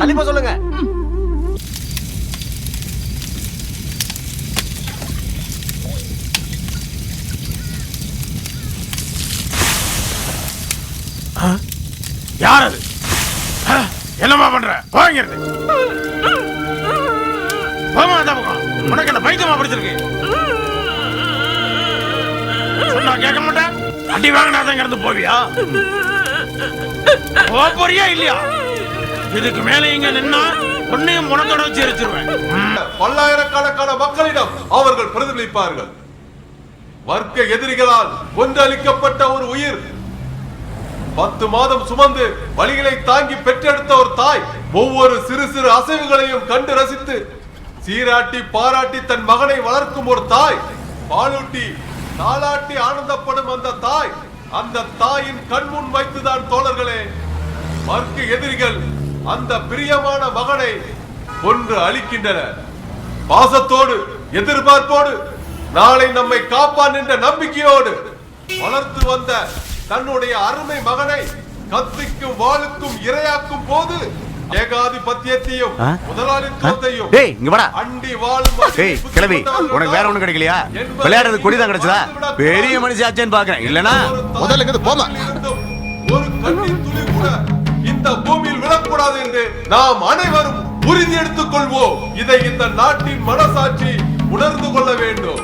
தள்ளிப்போ சொல்லுங்க. யார் அது? என்னமா பண்ற? வாங்கிறது உனக்கு என்ன பைத்தியமா பிடிச்சிருக்கு? சொன்னா கேட்க மாட்டேன். அடி வாங்கினாதான் இருந்து போவியா? போறியா இல்லையா? இதுக்கு மேல இங்க நின்னா உன்னையும் முனத்தோட வச்சு எரிச்சிருவேன். பல்லாயிரக்கணக்கான மக்களிடம் அவர்கள் பிரதிபலிப்பார்கள். வர்க்க எதிரிகளால் கொன்றளிக்கப்பட்ட ஒரு உயிர், 10 மாதம் சுமந்து வலிகளை தாங்கி பெற்றெடுத்த ஒரு தாய், ஒவ்வொரு சிறு சிறு அசைவுகளையும் கண்டு ரசித்து சீராட்டி பாராட்டி தன் மகனை வளர்க்கும் ஒரு தாய், பாலூட்டி தாளாட்டி ஆனந்தப்படும் அந்த தாய், அந்த தாயின் கண்முன் வைத்துதான் தோழர்களே வர்க்க எதிரிகள் அந்த பிரியமான மகனை கொன்று அழிக்கின்றனர். பாசத்தோடு எதிர்பார்ப்போடு நாளை நம்மை காப்பான் என்ற நம்பிக்கையோடு வளர்த்து வந்த தன்னுடைய அருமை மகனை கத்திக்கும் வாளுக்கும் இரையாக்கும் போது ஏகாதிபத்தியத்தையும் முதலாளித்துவத்தையும் அண்டி வாழும் கிளவி உனக்கு வேற ஒண்ணு கிடைக்கலையா? விளையாடுறது கொடிதான் கிடைச்சதா? பெரிய மனுஷாச்சேன்னு பாக்குறேன். இல்லனா முதல்ல போமா. ஒரு கண்ணின் துளி கூட இந்த பூமியில் விழக்கூடாது என்று நாம் அனைவரும் உறுதி எடுத்துக் கொள்வோம். இதை இந்த நாட்டின் மனசாட்சி உணர்ந்து கொள்ள வேண்டும்.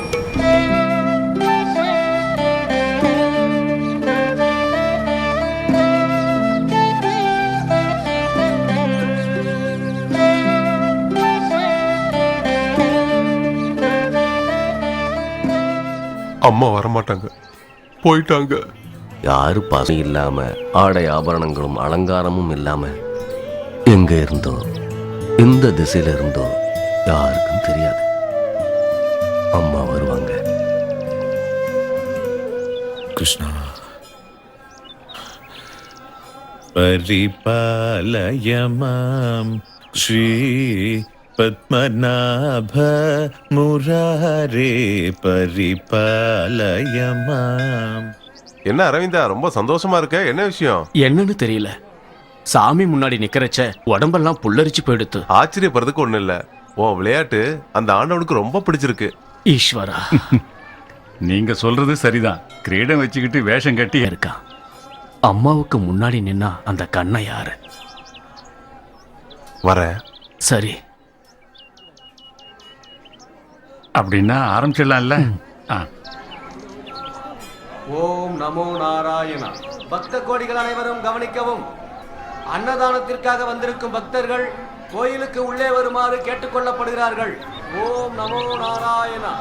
அம்மா வரமாட்டாங்க, போயிட்டாங்க. யாரு பாசம் இல்லாம ஆடை ஆபரணங்களும் அலங்காரமும் இல்லாம எங்க இருந்தோ எந்த திசையில இருந்தோ யாருக்கும் தெரியாது. அம்மா வருவாங்க. கிருஷ்ணா பரிபாலயமாம் ஸ்ரீ பத்மநாப முராரே பரிபாலயமாம். என்ன அரவிந்தா, ரொம்ப சந்தோஷமா இருக்க? என்ன விஷயம்? என்னன்னு தெரியல. சாமி முன்னாடி நிக்கிறச்ச உடம்பெல்லாம் புல்லரிச்சு போயிடுத்து. ஆச்சரியப்படுறதுக்கு ஒண்ணு இல்ல. உன் விளையாட்டு அந்த ஆண்டவனுக்கு ரொம்ப பிடிச்சிருக்கு. ஈஸ்வரா, நீங்க சொல்றது சரிதான். கிரீடம் வச்சுக்கிட்டு வேஷம் கட்டி இருக்கான். அம்மாவுக்கு முன்னாடி நின்னா அந்த கண்ணை யாரு? வர சரி, அப்படின்னா ஆரம்பிச்சிடலாம்ல. ஓம் நமோ நாராயணா. பக்த கோடிகள் அனைவரும் கவனிக்கவும். அன்னதானத்திற்காக வந்திருக்கும் பக்தர்கள் கோயிலுக்கு உள்ளே வருமாறு கேட்டுக்கொள்ளப்படுகிறார்கள். ஓம் நமோ நாராயணா.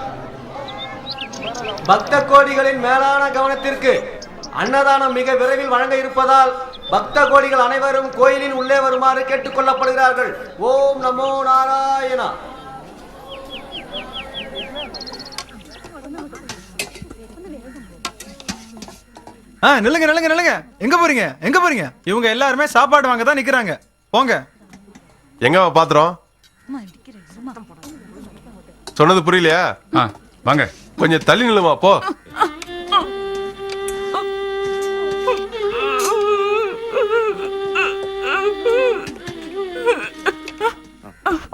பக்த கோடிகளின் மேலான கவனத்திற்கு அன்னதானம் மிக விரைவில் வழங்க இருப்பதால் பக்த கோடிகள் அனைவரும் கோயிலின் உள்ளே வருமாறு கேட்டுக்கொள்ளப்படுகிறார்கள். ஓம் நமோ நாராயணா. நில்லுங்க நில்லுங்க நில்லுங்க. எங்க போறீங்க? எங்க போறீங்க? இவங்க எல்லாருமே சாப்பாடு வாங்க தான் நிக்கிறாங்க. போங்க. எங்க பாத்திரம்? சொன்னது புரியலையா? வாங்க, கொஞ்சம் தள்ளி நில்லுமா. போ.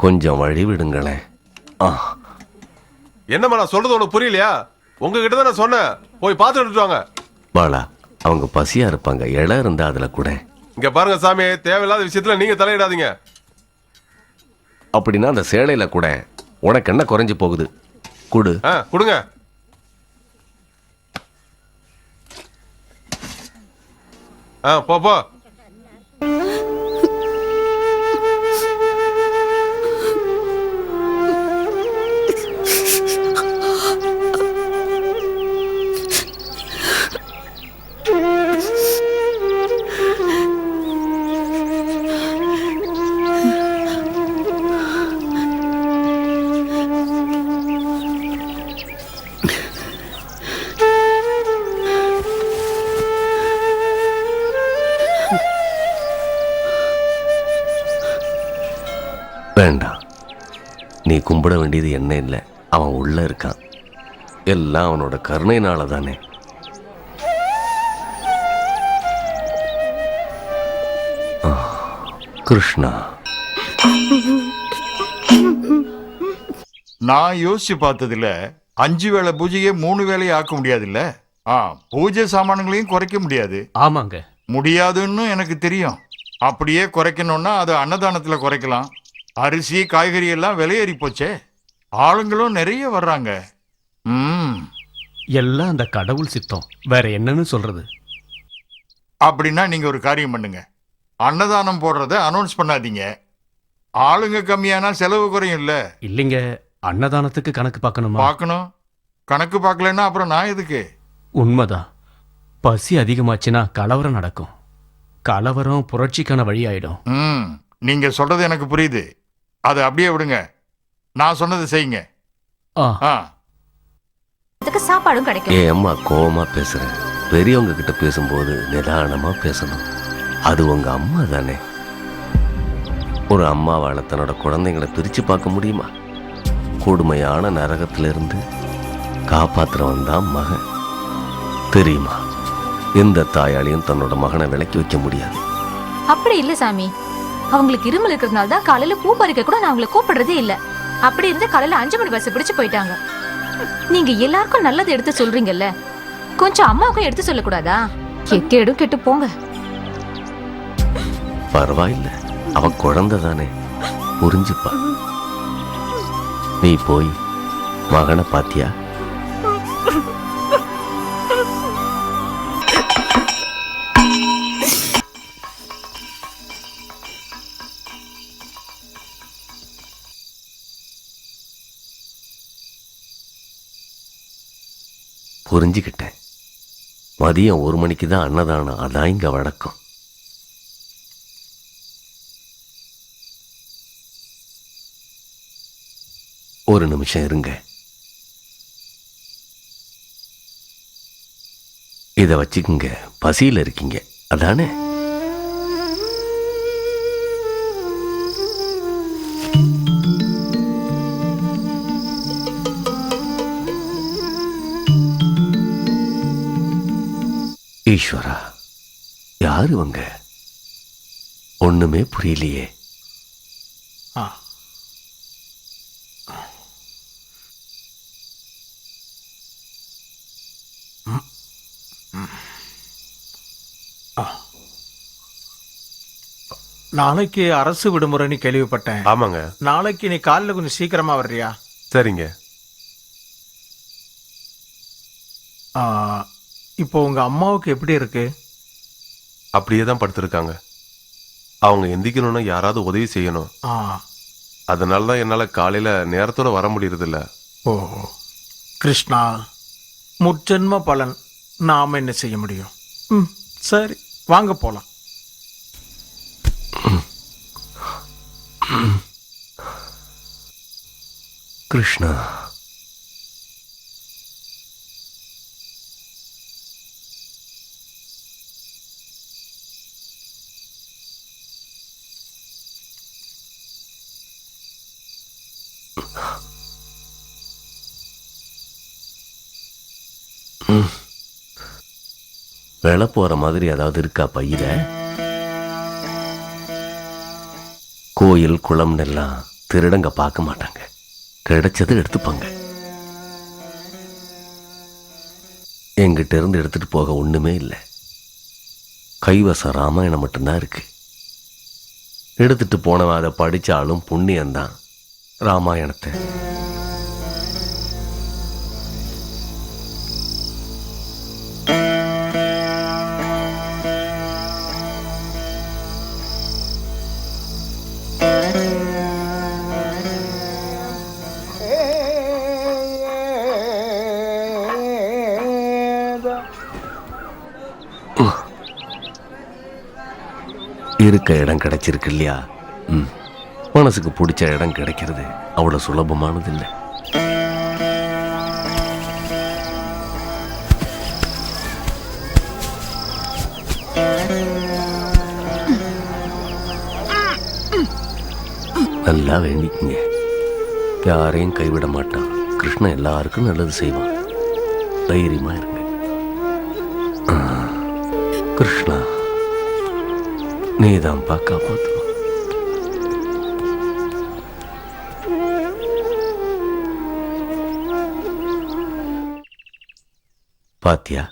கொஞ்சம் வழி விடுங்களேன். என்னம்மா நான் சொல்றது உனக்கு புரியலையா? உங்ககிட்ட தான் நான் சொன்னேன், போய் பாத்து எடுத்துட்டு வாங்க. பாலா, அவங்க பசியா இருப்பாங்க. இடம் இருந்தா அதுல கூட. இங்க பாருங்க சாமி, தேவையில்லாத விஷயத்துல நீங்க தலையிடாதீங்க. அப்படின்னா அந்த சேலையில கூட உனக்கு என்ன குறைஞ்சு போகுது? குடு. கொடுங்க. போ போ. வேண்டாம், நீ கும்பிட வேண்டியது என்ன இல்லை, அவன் உள்ள இருக்கான். எல்லாம் அவனோட கருணையினால தானே. கிருஷ்ணா, நான் யோசிச்சு பார்த்ததுல 5 வேளை பூஜையை 3 வேளையை ஆக்க முடியாதுல்ல. பூஜை சாமான்களையும் குறைக்க முடியாது. ஆமாங்க. முடியாதுன்னு எனக்கு தெரியும். அப்படியே குறைக்கணும்னா அது அன்னதானத்துல குறைக்கலாம். அரிசி காய்கறி எல்லாம் விலையேறி போச்சே, ஆளுங்களும் நிறைய வர்றாங்க. எல்லாம் அந்த கடவுள் சித்தம், வேற என்னன்னு சொல்றது? அப்படின்னா நீங்க ஒரு காரியம் பண்ணுங்க, அன்னதானம் போடுறத அனௌன்ஸ் பண்ணாதீங்க. ஆளுங்க கம்மியானா செலவு குறையும் இல்ல? இல்லைங்க, அன்னதானத்துக்கு கணக்கு பார்க்கணுமா? பார்க்கணும். கணக்கு பார்க்கலன்னா அப்புறம் நான் எதுக்கு? உண்மைதான். பசி அதிகமாச்சுன்னா கலவரம் நடக்கும். கலவரம் புரட்சிக்கான வழி ஆயிடும். நீங்க சொல்றது எனக்கு புரியுது. அதை அப்படியே விடுங்க, நான் சொன்னதை செய்யுங்க. சாப்பாடும் கிடைக்கும். அம்மா கோவமா பேசுறேன். பெரியவங்க கிட்ட பேசும்போது நிதானமா பேசணும். அது உங்க அம்மா தானே. ஒரு அம்மாவால தன்னோட குழந்தைங்களை பிரிச்சு பார்க்க முடியுமா? கொடுமையான நரகத்திலிருந்து காப்பாத்துறவன் தான் மகன். தெரியுமா, எந்த தாயாலையும் தன்னோட மகனை விலக்கி வைக்க முடியாது. அப்படி இல்ல சாமி, அவங்களுக்கு இருமல் இருக்கிறதுனால தான் காலையில பூ பறிக்க கூட நான் அவங்களை கூப்பிடுறதே இல்ல. அப்படி இருந்து காலையில 5 மணி பஸ் பிடிச்சு போயிட்டாங்க. நீங்க எல்லாருக்கும் நல்லது எடுத்து சொல்றீங்கல்ல, கொஞ்சம் அம்மாவுக்கும் எடுத்து சொல்லக்கூடாதா? கெட்டேடும் கெட்டு போங்க. பரவாயில்ல, அவ குழந்தை தானே, புரிஞ்சுப்பா. நீ போய் மகனை பாத்தியா? புரிஞ்சுக்கிட்டேன். மதியம் 1 மணிக்கு தான் அன்னதானம். அதான் இங்க வழக்கம். ஒரு நிமிஷம் இருங்க. இத வச்சுக்குங்க. பசியில இருக்கீங்க அதானே? ஈஸ்வரா, யாரு இவங்க? ஒண்ணுமே புரியலையே. நாளைக்கு அரசு விடுமுறைன்னு கேள்விப்பட்டேன். ஆமாங்க. நாளைக்கு நீ காலைல கொஞ்சம் சீக்கிரமா வர்றியா? சரிங்க. இப்போ உங்க அம்மாவுக்கு எப்படி இருக்கு? அப்படியே தான் படுத்திருக்காங்க. அவங்க எந்திக்கணும்னா யாராவது உதவி செய்யணும். அதனால தான் என்னால காலையில நேரத்தோட வர முடியறதில்ல. ஓ கிருஷ்ணா, முற்ஜென்ம பலன். நாம என்ன செய்ய முடியும்? சரி, வாங்க போலாம். கிருஷ்ணா, வெள போற மாதிரி ஏதாவது இருக்கா பையில? கோயில் குளம் எல்லாம் திருடங்க பார்க்க மாட்டாங்க, கிடைச்சது எடுத்துப்பாங்க. எங்கிட்ட இருந்து எடுத்துட்டு போக ஒண்ணுமே இல்லை. கைவசம் ராமாயணம் மட்டும்தான் இருக்கு. எடுத்துட்டு போனவன் அதை படிச்சாலும் புண்ணியம்தான். ராமாயணத்தை இருக்க இடம் கிடைச்சிருக்கு இல்லையா? மனசுக்கு பிடிச்ச இடம் கிடைக்கிறது அவ்வளவு சுலபமானது இல்லை. நல்லா வேண்டிக்குங்க. யாரையும் கைவிட மாட்டான். கிருஷ்ணன் எல்லாருக்கும் நல்லது செய்வான். தைரியமா இருங்க. கிருஷ்ணா, நீதான் காப்பாத்து. பாத்தியா,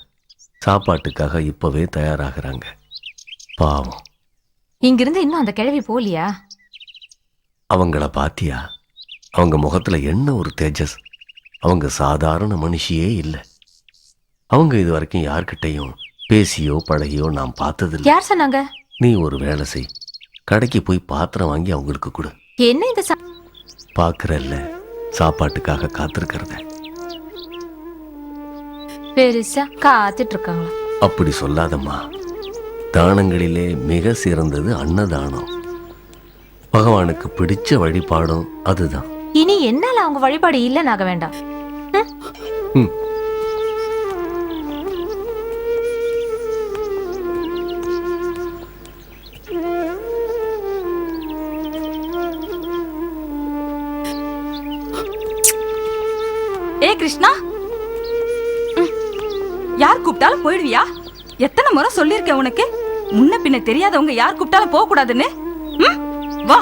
சாப்பாட்டுக்காக இப்பவே தயாராகிறாங்க. பாவம். இங்கிருந்து இன்னும் அந்த கிழவி போலியா? அவங்கள பாத்தியா? அவங்க முகத்துல என்ன ஒரு தேஜஸ். அவங்க சாதாரண மனுஷியே இல்லை. அவங்க இது வரைக்கும் யார்கிட்டையும் பேசியோ பழகியோ நான் பார்த்ததில்லை. யார் சொன்னாங்க? நீ ஒரு வேலை செய், கடைக்கு போய் பாத்திரம் வாங்கி அவங்களுக்கு கொடு. என்ன இந்த பாக்குறல்ல, சாப்பாட்டுக்காக காத்திருக்கிறத. பெருசா காத்துட்டு இருக்காங்களா? அப்படி சொல்லாதம்மா. தானங்களிலே மிக சிறந்தது அன்னதானம். பகவானுக்கு பிடிச்ச வழிபாடும் அதுதான். இனி என்னால அவங்க வழிபாடு இல்லைன்னு ஆக வேண்டாம். ம். ஏ கிருஷ்ணா, யார் கூப்பிட்டாலும் போயிடுவியா? எத்தனை முறை சொல்லிருக்கேன் உனக்கு, முன்ன பின்ன தெரியாதவங்க யார் கூப்பிட்டாலும் போக கூடாதுன்னு. வா.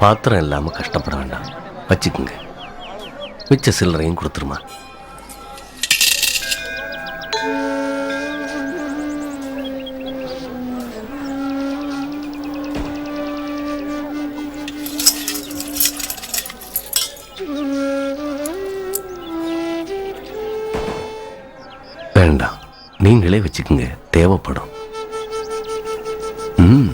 பாத்திரம் இல்லாம கஷ்டப்பட வேண்டாம், வச்சுக்குங்க. மிச்ச சில்லறையும் கொடுத்துருமா. வேண்டாம், நீங்களே வச்சுக்குங்க, தேவைப்படும். ம்.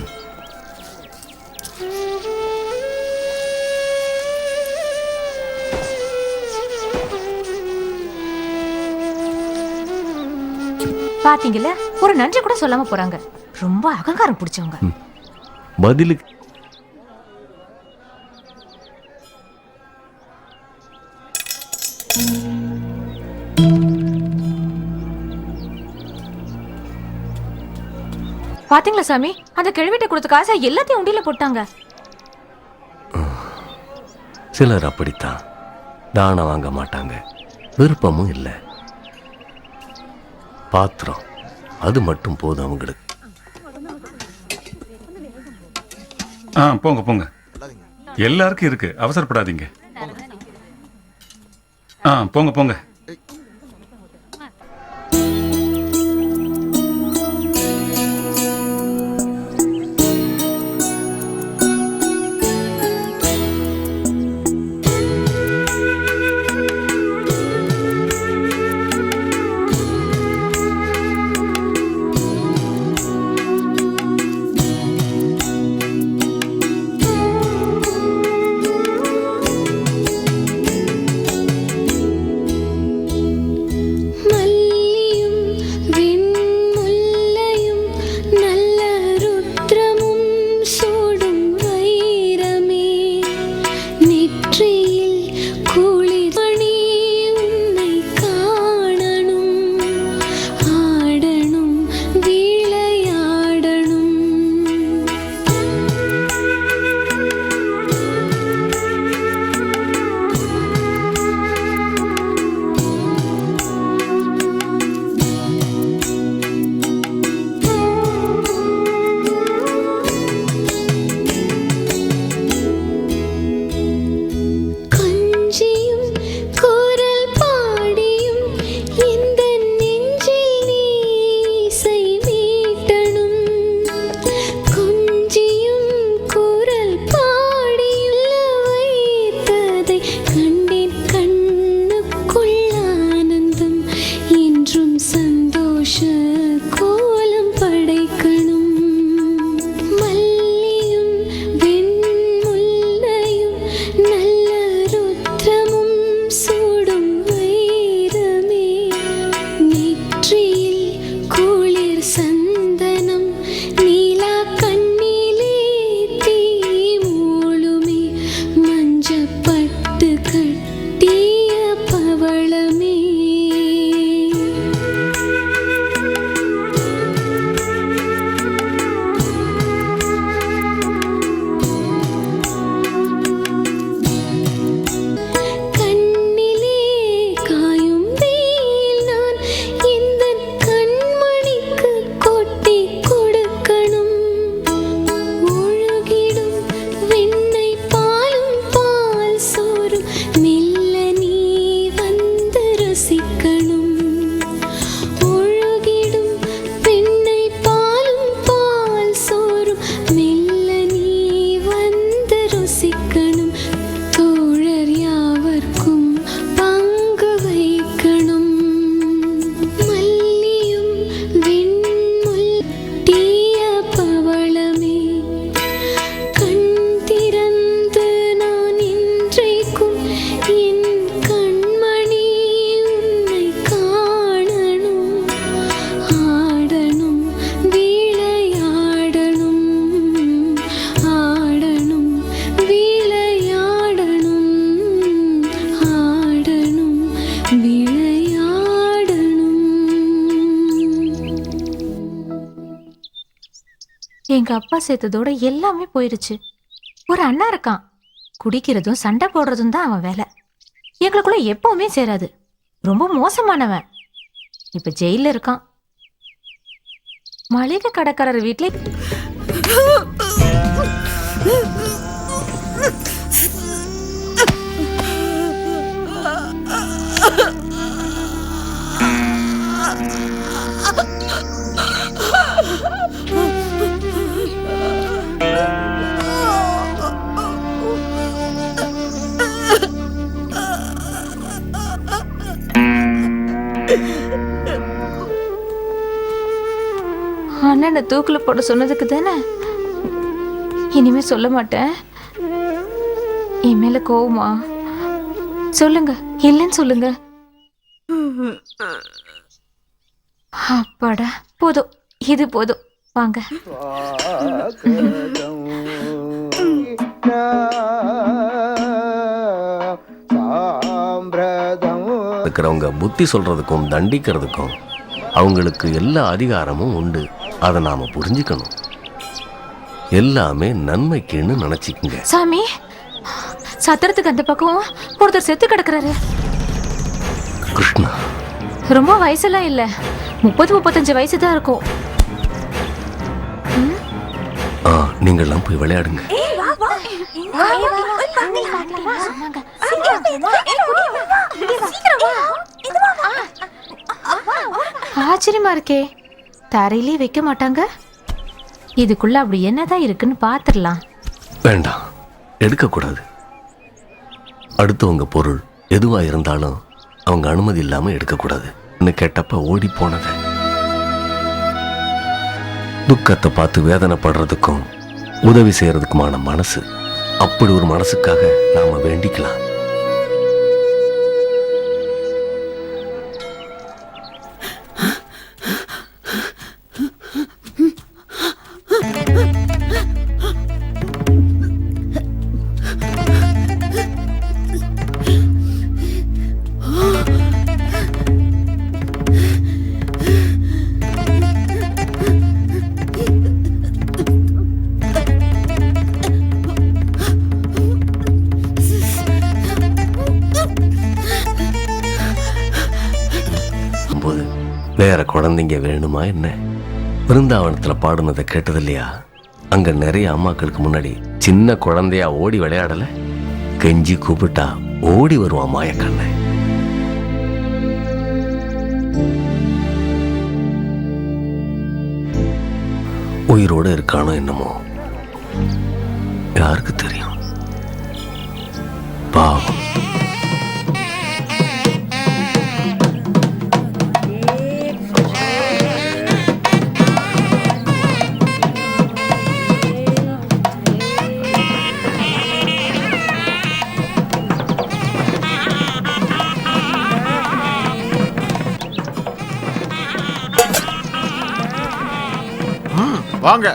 பாத்தீங்கல்ல, ஒரு நன்றி கூட சொல்லாம போறாங்க. ரொம்ப அகங்காரம் பிடிச்சவங்க. பதிலுக்கு பாத்தீங்களா சாமி, அந்த கிழவிட்ட கொடுத்த காசை எல்லாத்தையும் உண்டியில போட்டாங்க. சிலர் அப்படித்தான், தானம் வாங்க மாட்டாங்க, விருப்பமும் இல்லை. பாத்திரம் அது மட்டும் போதும் அவங்களுக்கு. போங்க போங்க, எல்லாருக்கும் இருக்கு, அவசரப்படாதீங்க. போங்க போங்க. எங்க அப்பா சேர்த்ததோட எல்லாமே போயிருச்சு. ஒரு அண்ணா இருக்கான், குடிக்கிறதும் சண்டை போடுறதும் தான் அவன் வேலை. எங்களுக்குள்ள எப்பவுமே சேராது. ரொம்ப மோசமானவன். இப்ப ஜெயில இருக்கான். மளிகை கடைக்காரர் வீட்ல அண்ணனை தூக்குல போட சொன்னதுக்கு தானே. இனிமே சொல்ல மாட்டேன். என் மேல கோவமா? சொல்லுங்க, இல்லைன்னு சொல்லுங்க. அப்பாடா, போதும், இது போதும். வாங்க. இருக்கிறவங்க புத்தி சொல்றதுக்கும் தண்டிக்கிறதுக்கும் அவங்களுக்கு எல்லா அதிகாரமும் உண்டு. அதை நாம புரிஞ்சுக்கணும். எல்லாமே நன்மைக்குன்னு நினைச்சுக்குங்க. சாமி, சத்திரத்துக்கு அந்த பக்கம் ஒருத்தர் செத்து கிடக்குறாரு. கிருஷ்ணா, ரொம்ப வயசுலாம் இல்ல, 30-35 வயசு தான் இருக்கும். நீங்கெல்லாம் போய் விளையாடுங்க. ஆச்சரியமா இருக்கே, தரையிலே வைக்க மாட்டாங்க. இதுக்குள்ள அப்படி என்னதான் இருக்குன்னு பாத்துடலாம். வேண்டாம், எடுக்கக்கூடாது. அடுத்தவங்க பொருள் எதுவா இருந்தாலும் அவங்க அனுமதி இல்லாம எடுக்கக்கூடாது. கேட்டப்ப ஓடி போனது. துக்கத்தை பார்த்து வேதனைப்படுறதுக்கும் உதவி செய்யறதுக்குமான மனசு, அப்படி ஒரு மனசுக்காக நாம வேண்டிக்கலாம். வேற குழந்தைங்க வேணுமா என்ன? பிருந்தாவனத்துல பாடுனதை கேட்டது இல்லையா? அங்க நிறைய அம்மாக்களுக்கு முன்னாடி சின்ன குழந்தையா ஓடி விளையாடல, கெஞ்சி கூப்பிட்டா ஓடி வருவான் மாயக்கண்ணை. உயிரோட இருக்கானோ என்னமோ, யாருக்கு தெரியும்? பாவம். வாங்க.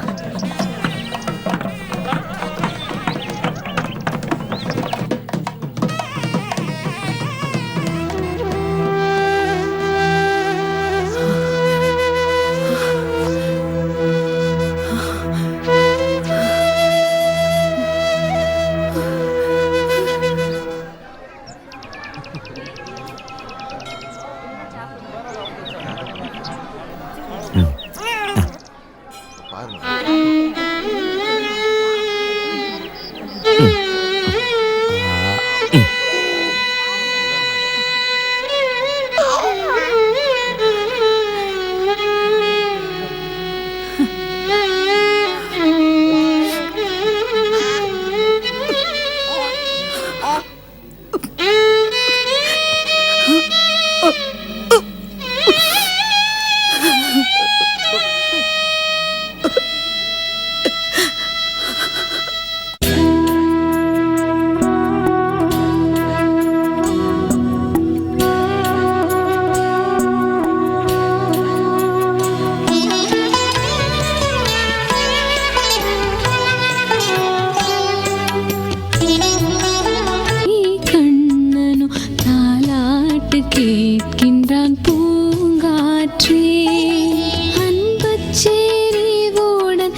கேட்கின்றான் பூங்காற்றே, அன்புச் செறிவுடன்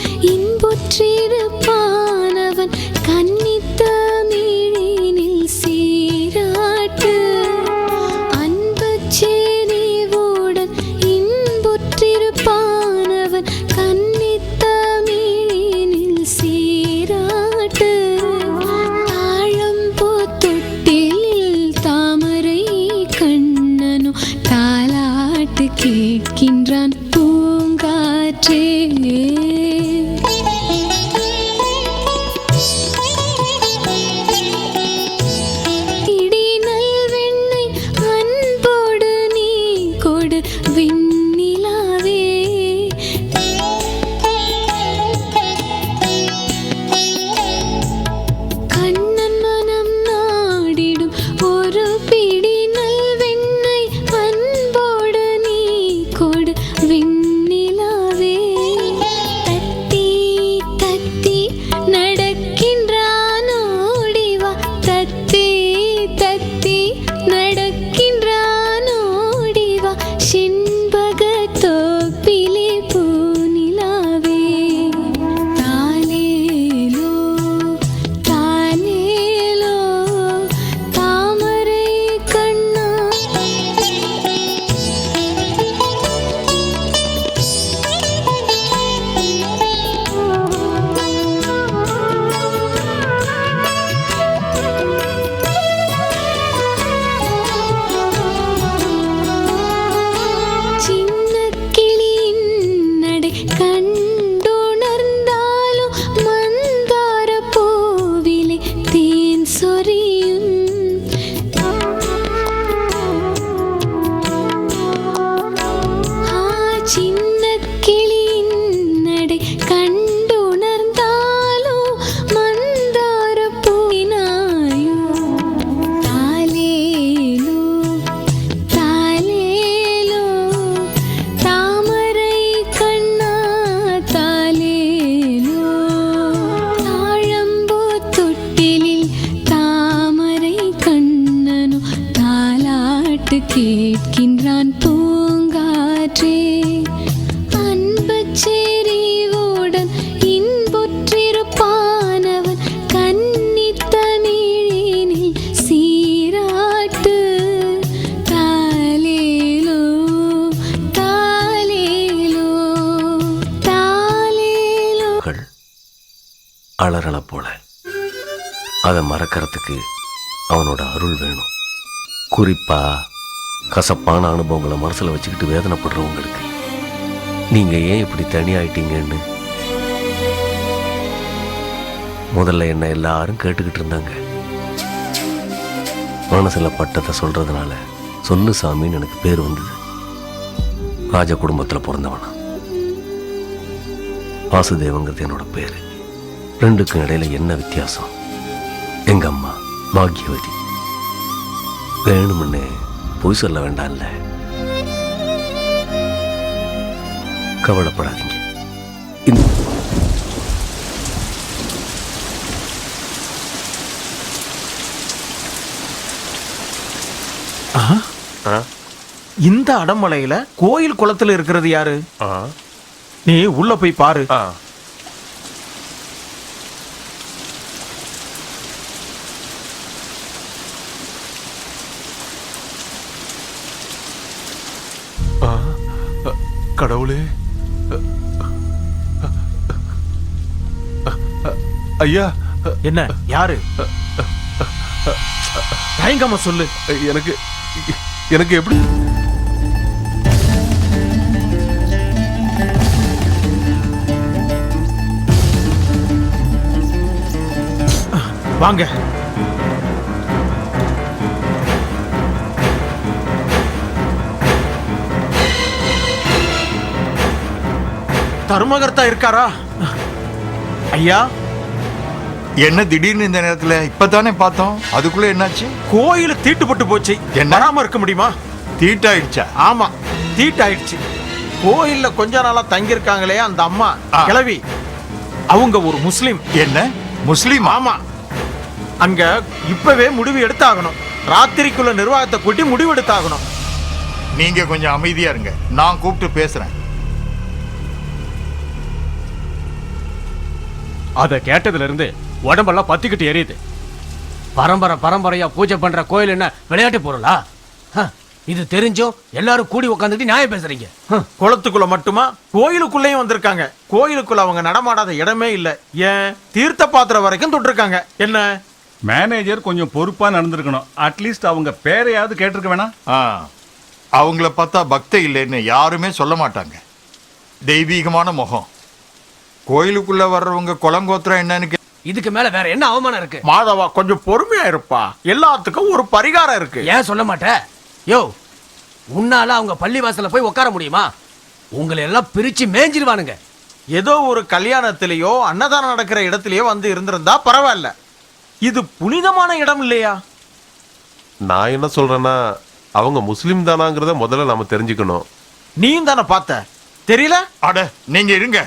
கேட்கின்றான் பூங்காற்றே அன்பு செறிவுடன் இன்புற்றிருப்பானவன் கன்னி தமிழினில் சீராட்டு தாலேலோ தாலேலோ தாலேலோ. அலறல போல அதை மறக்கிறதுக்கு அவனோட அருள் வேணும். குறிப்பா கசப்பான அனுபவங்களை மனசுல வச்சுக்கிட்டு வேதனைப்படுறவங்களுக்கு நீங்க ஏன் இப்படி தனியாயிட்டீங்கன்னு முதல்ல என்ன எல்லாரும் கேட்டுக்கிட்டு இருந்தாங்க. மனசுல பட்டதை சொல்றதுனால சொன்னு சாமின்னு எனக்கு பேர் வந்தது. ராஜ குடும்பத்தில் பிறந்தவனா. வாசுதேவங்கிறது என்னோட பேரு. ரெண்டுக்கும் இடையில என்ன வித்தியாசம்? எங்க அம்மா பாக்யவதி. வேணும்னு பொய் சொல்ல வேண்டாம்ல. கவலைப்படாதீங்க. இந்த அடமலையில கோயில் குளத்துல இருக்கிறது யாரு? நீ உள்ள போய் பாரு. கடவுளே, ஐயா. என்ன? யாரு? தயங்காம சொல்லு. எனக்கு எனக்கு எப்படி? வாங்க. தர்மகர்த்தா இருக்காரா? ஐயா, என்ன திடீர்னு இந்த நேரத்துல? இப்பதானே பார்த்தோம். அதுக்குள்ள என்னாச்சு? கோயில் தீட்டுப்பட்டு போச்சு. வராம இருக்க முடியுமா? தீட்டாயிடுச்சா? ஆமா, தீட்டாயிடுச்சு. கோயில்ல கொஞ்ச நாளா தங்கியிருக்காங்களே அந்த அம்மா கிழவி, அவங்க ஒரு முஸ்லிம். என்ன முஸ்லிம்? ஆமா. அங்க இப்பவே முடிவு எடுத்தாகணும். ராத்திரிக்குள்ள நிர்வாகத்தை கூட்டி முடிவு எடுத்தாகணும். நீங்க கொஞ்சம் அமைதியா இருங்க, நான் கூப்பிட்டு பேசுறேன். அதை கேட்டதுல இருந்து உடம்பெல்லாம் பத்திக்கிட்டு எரியுது. பரம்பரையா பூஜை பண்ற கோயில் என்ன விளையாட்டு பொருளா? இது தெரிஞ்சும் எல்லாரும் கூடி உட்காந்துட்டு நியாயம் பேசுறீங்க. குளத்துக்குள்ள மட்டுமா? கோயிலுக்குள்ளேயும் வந்திருக்காங்க. கோயிலுக்குள்ள அவங்க நடமாடாத இடமே இல்ல. ஏன் தீர்த்த பாத்திரம் வரைக்கும் தொட்டிருக்காங்க. என்ன? மேனேஜர் கொஞ்சம் பொறுப்பா நடந்திருக்கணும். அட்லீஸ்ட் அவங்க பேரையாவது கேட்டிருக்க வேணாம். அவங்கள பார்த்தா பக்தி இல்லைன்னு யாருமே சொல்ல மாட்டாங்க. தெய்வீகமான முகம். கோயிலுக்குள்ள வர்றவங்க குளங்கோத்திரம் என்னன்னு இதுக்கு மேல வேற என்ன அவமானம் இருக்கு? மாதவா, கொஞ்சம் பொறுமையா இருப்பா. எல்லாத்துக்கும் ஒரு பரிகாரம் இருக்கு. ஏன் சொல்ல மாட்டே? யோ, உன்னால அவங்க பள்ளி வாசல்ல போய் உட்கார முடியுமா? உங்களை எல்லாம் பிரிச்சு மேஞ்சிருவானுங்க. ஏதோ ஒரு கல்யாணத்திலேயோ அன்னதானம் நடக்கிற இடத்திலேயோ வந்து இருந்திருந்தா பரவாயில்ல. இது புனிதமான இடம் இல்லையா? நான் என்ன சொல்றேன்னா, அவங்க முஸ்லிம் தானாங்கிறத முதல்ல நாம தெரிஞ்சுக்கணும். நீயும் தானே பார்த்த, தெரியல? அட நீங்க இருங்க.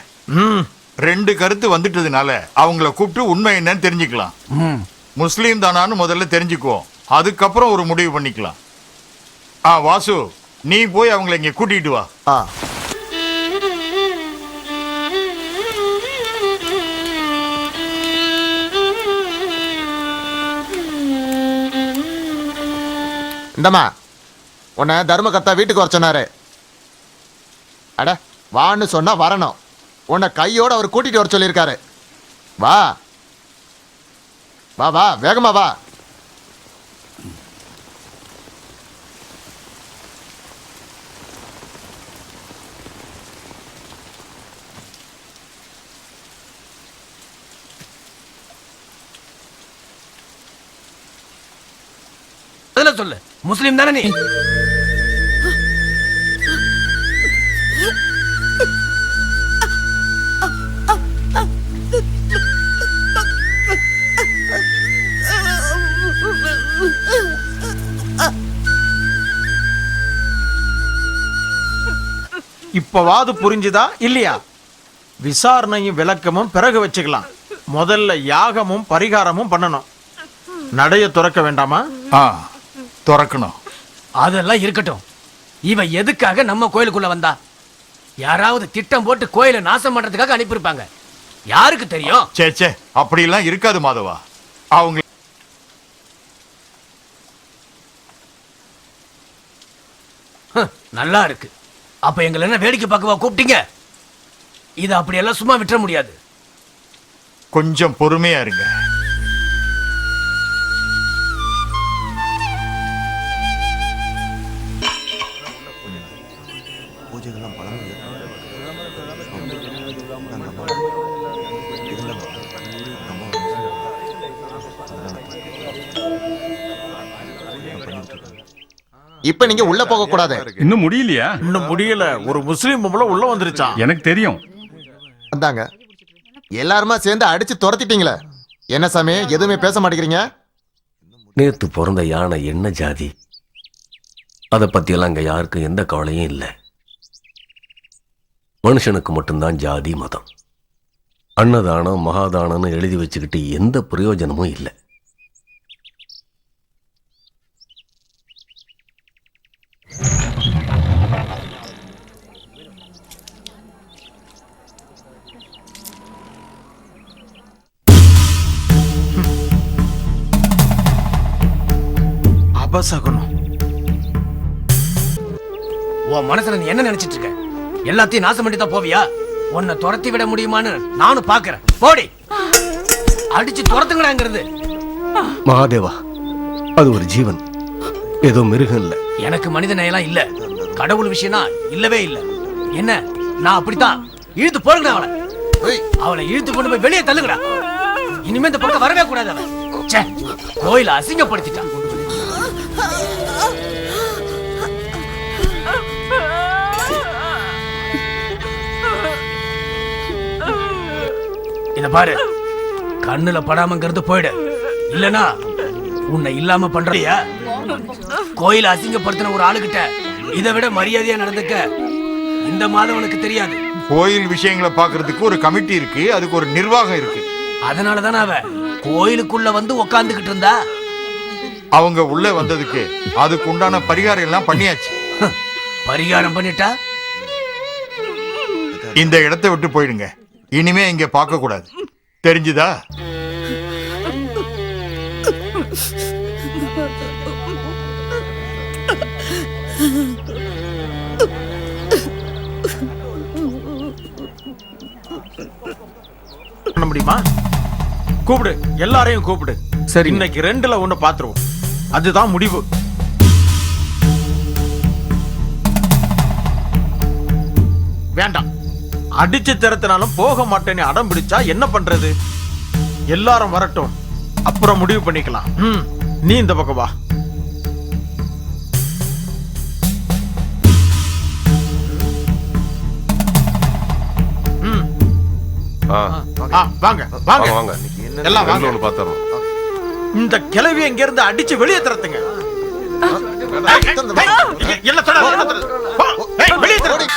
ரெண்டு கருத்து வந்துட்டதுனால அவங்கள கூப்பிட்டு உண்மை என்னன்னு தெரிஞ்சுக்கலாம். முஸ்லீம் தானான்னு முதல்ல தெரிஞ்சுக்குவோம். அதுக்கப்புறம் ஒரு முடிவு பண்ணிக்கலாம். வாசு, நீ போய் அவங்கள இங்க கூட்டிட்டு வா. இந்தம்மா, உன்னை தர்மகர்த்தா வீட்டுக்கு வர சொன்னாரு. அட வான்னு சொன்னா வரணும். உன்னை கையோட அவர் கூட்டிட்டு வர சொல்லியிருக்காரு. வா வா வா, வேகமா வா. அதுல சொல்லு, முஸ்லிம் தானே நீ? இப்பவாது புரிஞ்சுதா இல்லையா? விசாரணையும் விளக்கமும் பிறகு வச்சுக்கலாம். முதல்ல யாகமும் பரிகாரமும் பண்ணணும். நடைய துறக்க வேண்டாமா? திறக்கணும். அதெல்லாம் இருக்கட்டும். இவ எதுக்காக நம்ம கோயிலுக்குள்ள வந்தா? யாராவது திட்டம் போட்டு கோயிலை நாசம் பண்றதுக்காக அனுப்பியிருப்பாங்க. யாருக்கு தெரியும்? சே அப்படிலாம் இருக்காது மாதவா. அவங்க நல்லா இருக்கு. அப்ப எங்களை என்ன வேடிக்கை பார்க்கவா கூப்பிட்டீங்க? இதை அப்படியெல்லாம் சும்மா விட்டுற முடியாது. கொஞ்சம் பொறுமையா இருங்க. இப்ப நீங்க உள்ள போக கூடாது. இன்னும் முடியலையா? இன்னும் முடியல. ஒரு முஸ்லீம் பொம்பளை உள்ள வந்துருச்சான். எனக்கு தெரியும். வந்தாங்க, எல்லாருமா சேர்ந்து அடிச்சு துரத்திட்டீங்களே. என்ன சாமி எதுவுமே பேச மாட்டேங்கிறீங்க? நேத்து பிறந்த யானை என்ன ஜாதி, அதை பத்தியெல்லாம் இங்க யாருக்கும் எந்த கவலையும் இல்லை. மனுஷனுக்கு மட்டும்தான் ஜாதி மதம். அன்னதானம் மகாதானம்னு எழுதி வச்சுக்கிட்டு எந்த பிரயோஜனமும் இல்லை. அபசகுனம். உன் மனசுல நீ என்ன நினைச்சிட்டு இருக்க? எல்லாத்தையும் நாசம் பண்ணி தான் போவியா? உன்னை துரத்தி விட முடியுமான்னு நானும் பாக்குறேன். போடி, அடிச்சு துரத்துங்கடாங்கிறது. மகாதேவா, அது ஒரு ஜீவன், ஏதோ மிருகம் இல்ல. எனக்கு மனித நேயெல்லாம் இல்ல. கடவுள் விஷயம்னா இல்லவே இல்ல. என்ன, நான் அப்படித்தான். இழுத்து போடுங்கடா அவளை. அவளை இழுத்து கொண்டு போய் வெளியே தள்ளுங்கடா. இனிமே இந்த பக்கம் வரவே கூடாது. அவன் கோயில அசிங்கப்படுத்திட்டான். இத பாரு, கண்ணுல படாமங்கிறது போயிடு. இல்லனா உன்னை இல்லாம பண்றியா? கோயில அசிங்கப்படுத்தின ஒரு ஆளுகிட்ட இதை விட மரியாதையா நடந்துக்க இந்த மாதவனுக்கு தெரியாது. கோயில் விஷயங்களை பாக்குறதுக்கு ஒரு கமிட்டி இருக்கு, அதுக்கு ஒரு நிர்வாகம் இருக்கு. அதனாலதானே அவ கோயிலுக்குள்ள வந்து உக்காந்துகிட்டு இருந்தா. அவங்க உள்ள வந்ததுக்கு அதுக்கு உண்டான பரிகாரம் எல்லாம் பண்ணியாச்சு. பரிகாரம் பண்ணிட்டா இந்த இடத்தை விட்டு போயிடுங்க. இனிமே இங்க பார்க்க கூடாது, தெரிஞ்சுதா? பண்ண முடியுமா? கூப்பிடு, எல்லாரையும் கூப்பிடு. சரி, இன்னைக்கு 2ல 1 பாத்துருவோம். அதுதான் முடிவு. வேண்டாம், அடிச்சு திறத்தினாலும் போக மாட்டேன்னு அடம் பிடிச்சா என்ன பண்றது? எல்லாரும் வரட்டும், அப்புறம் முடிவு பண்ணிக்கலாம். நீ இந்த பக்கம் வா. வாங்க வாங்க வாங்க, எல்லாம் வாங்க. ஒன்று பார்த்துறோம். இந்த கிளவி எங்க இருந்து அடிச்சு வெளியே திறத்துங்க. எல்லாம் தொடாத, வெளியே திறத்து.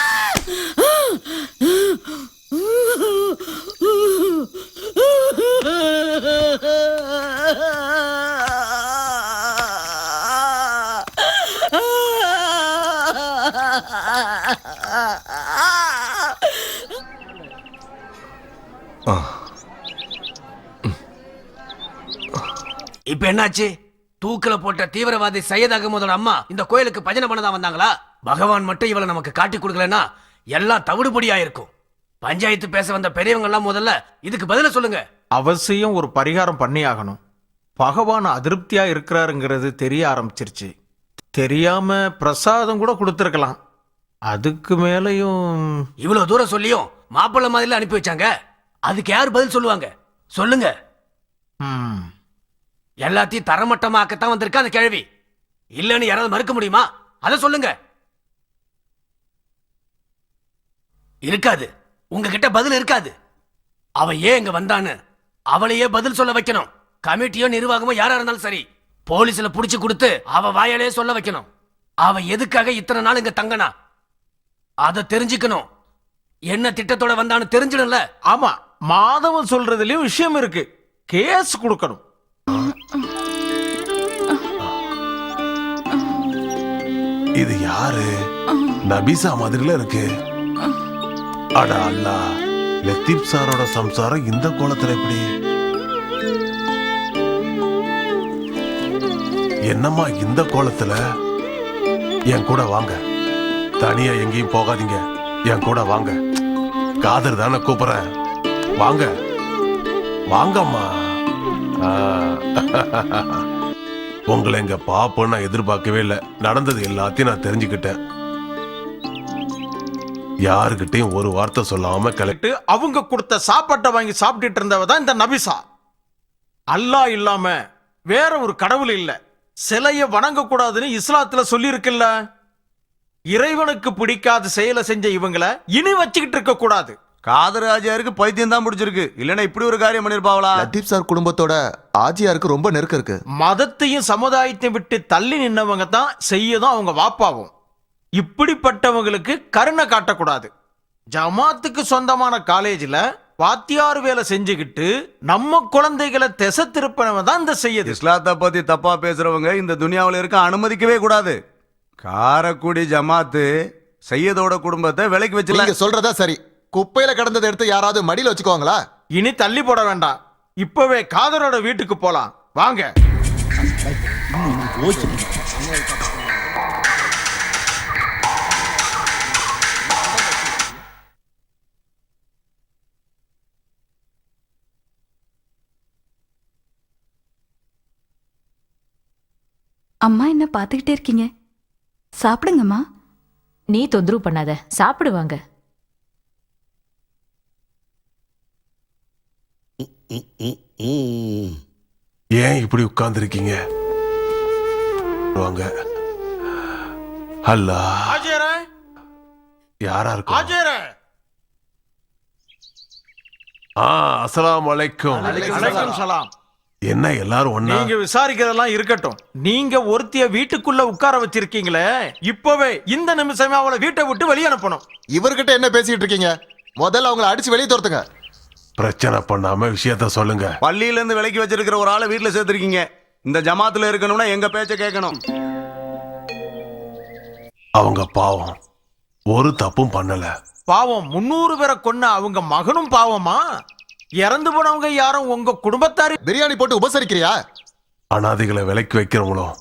இப்ப என்னாச்சு? தூக்கில போட்ட தீவிரவாதி சையத் அகமதோட அம்மா இந்த கோயிலுக்கு பஜனை பண்ணதான் வந்தாங்களா? பகவான் மட்டும் இவளை நமக்கு காட்டி கொடுக்கலன்னா எல்லாம் தவிடுபடியா இருக்கும். பஞ்சாயத்து பேச வந்த பெரியவங்க எல்லாம் முதல்ல இதுக்கு பதில சொல்லுங்க. அவசியம் ஒரு பரிகாரம் பண்ணி ஆகணும். பகவான் அதிருப்தியா இருக்கிறாருங்கிறது தெரிய ஆரம்பிச்சிருச்சு. தெரியாம பிரசாதம் கூட கொடுத்துருக்கலாம். அதுக்கு மேலையும் இவ்வளவு தூரம் சொல்லியும் மாப்பிள்ளை மாதிரில அனுப்பி வச்சாங்க. அதுக்கு யார் பதில் சொல்லுவாங்க? சொல்லுங்க. எல்லாத்தையும் தரமட்டமாக்கத்தான் வந்திருக்கா அந்த கிழவி. இல்லன்னு யாராவது மறுக்க முடியுமா? அத சொல்லுங்க. இருக்காது, உங்ககிட்ட பதில் இருக்காது. அவ ஏன் இங்க வந்தான்னு அவளையே பதில் சொல்ல வைக்கணும். கமிட்டியோ நிர்வாகமோ யாரா இருந்தாலும் சரி, போலீஸ்ல புடிச்சு கொடுத்து அவ வாயாலே சொல்ல வைக்கணும். அவ எதுக்காக இத்தனை நாள் இங்க தங்கனா அத தெரிஞ்சுக்கணும். என்ன திட்டத்தோட வந்தான்னு தெரிஞ்சிடும்ல. ஆமா, மாதவன் சொல்றதுலயும் விஷயம் இருக்கு. கேஸ் கொடுக்கணும். இது யாரு? நபிசா மாதிரில இருக்கு. அட அல்லா, லத்தீப் சாரோட சம்சாரம் இந்த கோலத்துல எப்படி? என்னம்மா இந்த கோலத்துல? என் கூட வாங்க, தனியா எங்கேயும் போகாதீங்க, என் கூட வாங்க. காதர் தானே கூப்பிடுறேன், வாங்க வாங்கம்மா. உங்களை எங்க பாப்போன்னு நான் எதிர்பார்க்கவே இல்லை. நடந்தது எல்லாத்தையும் நான் தெரிஞ்சுக்கிட்டேன். யாருக்கிட்டையும் ஒரு வார்த்தை சொல்லாம கேட்டு அவங்க கொடுத்த சாப்பாட்டை வாங்கி சாப்பிட்டுட்டு இருந்தவ தான் இந்த நபிசா. அல்லாஹ் இல்லாம வேற ஒரு கடவுள் இல்ல, சிலைய வணங்க கூடாதுன்னு இஸ்லாத்துல சொல்லி இருக்குல்ல. இறைவனுக்கு பிடிக்காத செயலை செஞ்ச இவங்களை இனி வச்சுக்கிட்டு இருக்க கூடாது. காதர் ஆஜியாருக்கு பைத்தியம் தான் பிடிச்சிருக்கு, இல்லைன்னா இப்படி ஒரு காரியம் பண்ணிருப்பாங்களா? லத்தீப் சார் குடும்பத்தோட ஆஜியாருக்கு ரொம்ப நெருக்கம் இருக்கு. மதத்தையும் சமுதாயத்தையும் விட்டு தள்ளி நின்னவங்க தான் செய்யதும் அவங்க வாப்பாவும். இப்படிப்பட்டவங்களுக்கு கருணை காட்டக்கூடாது. ஜமாத்துக்கு சொந்தமான காலேஜில் வாத்தியார் வேலை செஞ்சுக்கிட்டு நம்ம குழந்தைகளை திசை திருப்பினவன் தான் இந்த செய்யுது. இஸ்லாத்தை பத்தி தப்பா பேசுறவங்க இந்த துனியாவில் இருக்க அனுமதிக்கவே கூடாது. காரக்குடி ஜமாத்து செய்யதோட குடும்பத்தை விலைக்கு வச்சு நீங்க சொல்றதா சரி. குப்பையில கடந்ததை எடுத்து யாராவது மடியில வச்சுக்கோங்களா? இனி தள்ளி போட வேண்டாம், இப்பவே காதரோட வீட்டுக்கு போலாம் வாங்க. அம்மா என்ன பாத்துக்கிட்டே இருக்கீங்க? சாப்பிடுங்கம்மா. நீ தொந்தரவு பண்ணாத, சாப்பிடுவாங்க. ஏன் இப்படி உட்கார்ந்து இருக்கீங்க? வாங்க. அல்லா, யாரா இருக்கும்? அஸ்ஸலாமு அலைக்கும். அலைக்கும் சலாம். என்ன எல்லாரும் ஒண்ணா? நீங்க விசாரிக்கிறதெல்லாம் இருக்கட்டும், நீங்க ஒருத்திய வீட்டுக்குள்ள உட்கார வச்சிருக்கீங்களே, இப்பவே இந்த நிமிஷமே அவளை வீட்டை விட்டு வெளியே அனுப்பணும். இவர்கிட்ட என்ன பேசிட்டு இருக்கீங்க? முதல்ல அவங்களை அடிச்சு வெளியே துரத்துங்க. பிரச்சனை பண்ணாம விஷயத்த சொல்லுங்க. பள்ளியில இருந்து விலைக்கு வச்சிருக்கிற ஒரு ஆளை வீட்டுல சேர்த்திருக்கீங்க. இந்த ஜமாத்துல இருக்கணும்னா எங்க பேச்ச கேட்கணும். அவங்க பாவம், ஒரு தப்பும் பண்ணல. பாவம் 300 பேரை கொன்ன அவங்க மகனும் பாவமா? இறந்து போனவங்க யாரும் உங்க குடும்பத்தாரி? பிரியாணி போட்டு உபசரிக்கிறியா? அனாதைகளை விலைக்கு வைக்கிறவங்களும்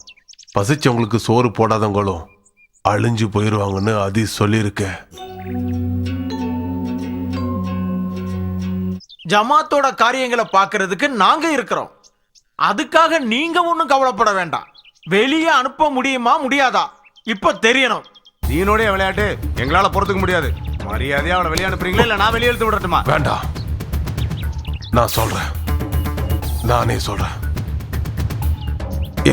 பசிச்சவங்களுக்கு சோறு போடாதவங்களும் அழிஞ்சு போயிருவாங்கன்னு அது சொல்லியிருக்க. ஜமாத்தோட காரியங்களை பார்க்கிறதுக்கு நாங்க இருக்கிறோம். அதுக்காக நீங்க ஒண்ணும் கவலைப்பட வேண்டாம். வெளியே அனுப்ப முடியுமா முடியாதா இப்ப தெரியணும். நீனுடைய விளையாட்டு எங்களால பொறுத்துக்க முடியாது. மரியாதையா அவனை வெளியே அனுப்புறீங்களா இல்ல நான் வெளியே எடுத்து விடட்டுமா? வேண்டாம், நான் சொல்றேன், நானே சொல்றேன்.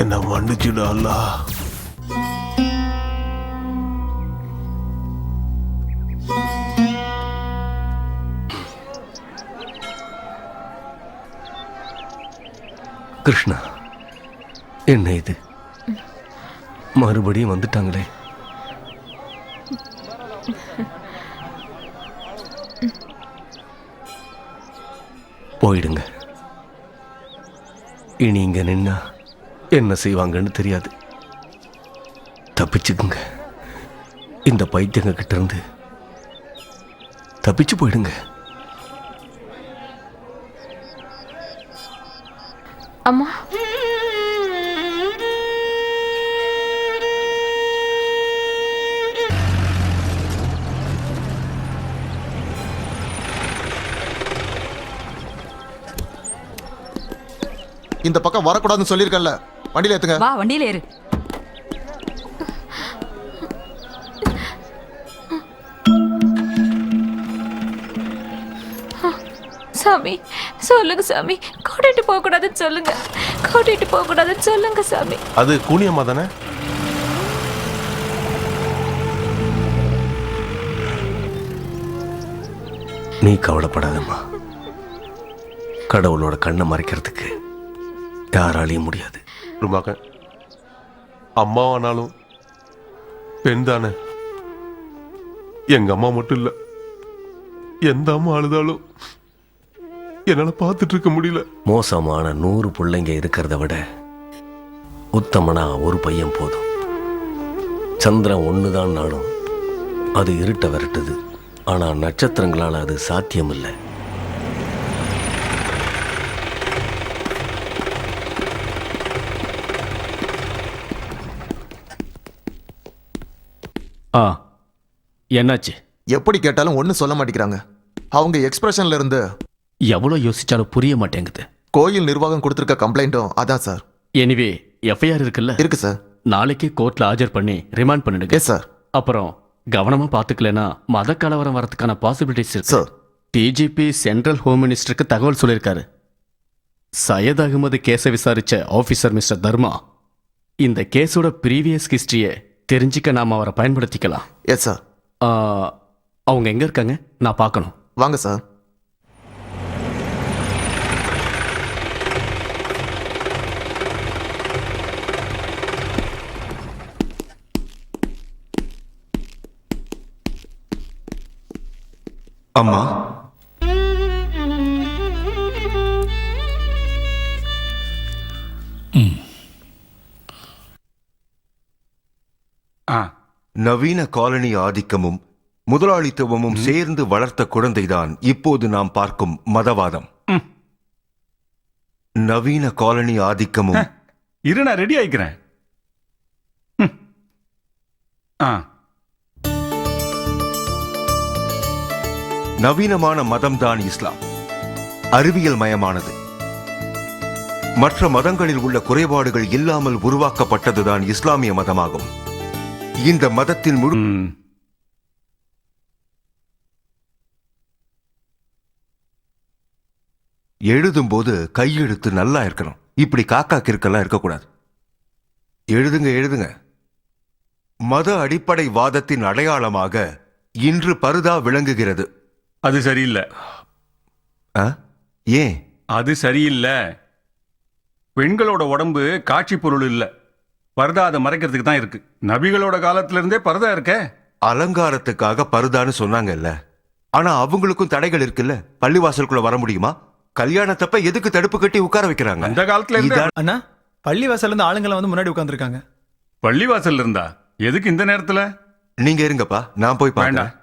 என்ன மன்னிச்சுடு அல்லாஹ். கிருஷ்ணா, என்ன இது? மறுபடியும் வந்துட்டாங்களே. போயிடுங்க. இனி இங்க நின்னா என்ன செய்வாங்கன்னு தெரியாது. தப்பிச்சுக்குங்க. இந்த பைத்தியங்க கிட்ட இருந்து தப்பிச்சு போயிடுங்க. அம்மா, இந்த பக்கம் வரக்கூடாதுன்னு சொல்லியிருக்கேன்ல, வண்டியில ஏத்துங்க. வா, வண்டியில ஏறு. சாமி சொல்லுங்க சாமி, கூட்டிட்டு போக கூடாதுன்னு சொல்லுங்க, கூட்டிட்டு போக கூடாதுன்னு சொல்லுங்க சாமி. அது கூனியம்மா தானே? நீ கவலைப்படாதம்மா. கடவுளோட கண்ணை மறைக்கிறதுக்கு யாராலையும் முடியாது. ஒரு மகன் அம்மாவானாலும் பெண் தானே. எங்க அம்மா மட்டும் இல்ல, எந்த அம்மா அழுதாலும் என்னால பார்த்துட்டு இருக்க முடியல. மோசமான 100 பிள்ளைங்க இருக்கிறத விட உத்தமனா ஒரு பையன் போதும். சந்திரன் ஒண்ணுதான் நாளும் அது இருட்ட விரட்டுது. ஆனா நட்சத்திரங்களால் அது சாத்தியமில்லை. என்னாச்சு? எப்படி கேட்டாலும் ஒன்றும் சொல்ல மாட்டேங்கிறாங்க. அவங்க எக்ஸ்பிரஷன்ல இருந்து எவ்வளவு யோசிச்சாலும் புரிய மாட்டேங்குது. கோயில் நிர்வாகம் கொடுத்துருக்க கம்ப்ளைண்ட்டும் அதான் சார். எனிவே எஃப்ஐஆர் இருக்குல்ல? இருக்கு சார். நாளைக்கு கோர்ட்ல ஆஜர் பண்ணி ரிமாண்ட் பண்ணிடுங்க. Yes sir. அப்புறம் கவனமா பாத்துக்கலனா மத கலவரம் வரதுக்கான பாசிபிலிட்டிஸ் இருக்கு சார். டிஜிபி சென்ட்ரல் ஹோம் மினிஸ்டருக்கு தகவல் சொல்லியிருக்காரு. சையத் அகமது கேஸை விசாரிச்ச ஆபீசர் மிஸ்டர் தர்மா இந்த கேஸோட ப்ரீவியஸ் ஹிஸ்டரியை தெரிஞ்சுக்க நாம அவரை பயன்படுத்திக்கலாம். Yes sir. அவங்க எங்க இருக்காங்க? நான் பார்க்கணும். வாங்க சார். அம்மா, நவீன காலனி ஆதிக்கமும் முதலாளித்துவமும் சேர்ந்து வளர்த்த குழந்தைதான் இப்போது நாம் பார்க்கும் மதவாதம். நவீன காலனி ஆதிக்கமும் இரு, நான் ரெடி ஆயிக்கிறேன். நவீனமான மதம்தான் இஸ்லாம். அறிவியல் மயமானது. மற்ற மதங்களில் உள்ள குறைபாடுகள் இல்லாமல் உருவாக்கப்பட்டதுதான் இஸ்லாமிய மதமாகும். இந்த மதத்தின் முழு எழுதும்போது கையெழுத்து நல்லா இருக்கணும். இப்படி காக்கா கிறுக்கெல்லாம் இருக்கக்கூடாது. எழுதுங்க. மத அடிப்படை வாதத்தின் அடையாளமாக இன்று பர்தா விளங்குகிறது. அது சரியில்லை. ஏன் அது சரியில்லை? பெண்களோட உடம்பு காட்சி பொருள் இல்ல. பர்தா அதை மறைக்கிறதுக்கு தான் இருக்கு. நபிகளோட காலத்துல இருந்தே பர்தா இருக்க. அலங்காரத்துக்காக பர்தான்னு சொன்னாங்கல்ல. ஆனா அவங்களுக்கும் தடைகள் இருக்குல்ல. பள்ளிவாசலுக்குள்ள வர முடியுமா? கல்யாணத்தப்ப எதுக்கு தடுப்பு கட்டி உட்கார வைக்கிறாங்க? அந்த காலத்துல அண்ணா, பள்ளிவாசல்ல இருந்து ஆளுங்களை வந்து முன்னாடி உட்கார்ந்துருக்காங்க. பள்ளிவாசல் இருந்தா எதுக்கு இந்த நேரத்துல? நீங்க இருங்கப்பா, நான் போய் வேண்டாம்.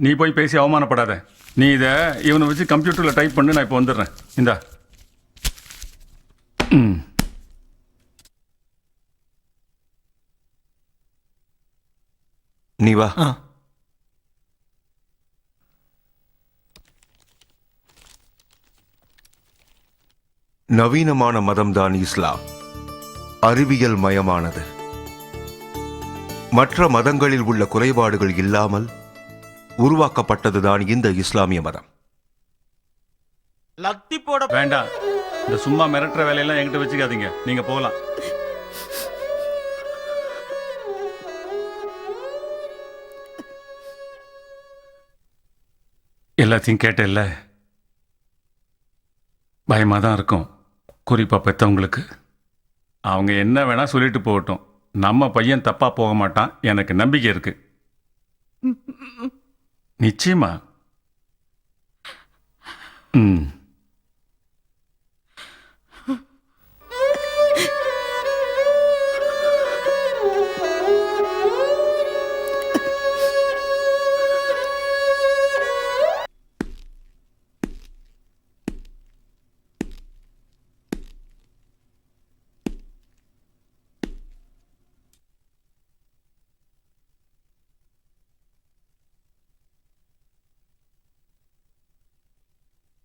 நீ போய் பேசி அவமானப்படாத. நீ இத இவனை வச்சு கம்ப்யூட்டர்ல டைப் பண்ணு. நான் இப்ப வந்துடுறேன். இந்தா. நீ வா. நவீனமான மதம்தான் இஸ்லாம். அறிவியல் மயமானது. மற்ற மதங்களில் உள்ள குறைபாடுகள் இல்லாமல் உருவாக்கப்பட்டதுதான் இந்த இஸ்லாமிய மதம். லத்தி போட வேண்டாம். இந்த சும்மா மிரட்டுற வேலையெல்லாம் என்கிட்ட வச்சுக்காதீங்க. நீங்க போகலாம். எல்லாத்தையும் கேட்டேல்ல. பயமா தான் இருக்கும், குறிப்பா பெத்தவங்களுக்கு. அவங்க என்ன வேணா சொல்லிட்டு போகட்டும். நம்ம பையன் தப்பா போக மாட்டான். எனக்கு நம்பிக்கை இருக்கு. நிச்சயமா.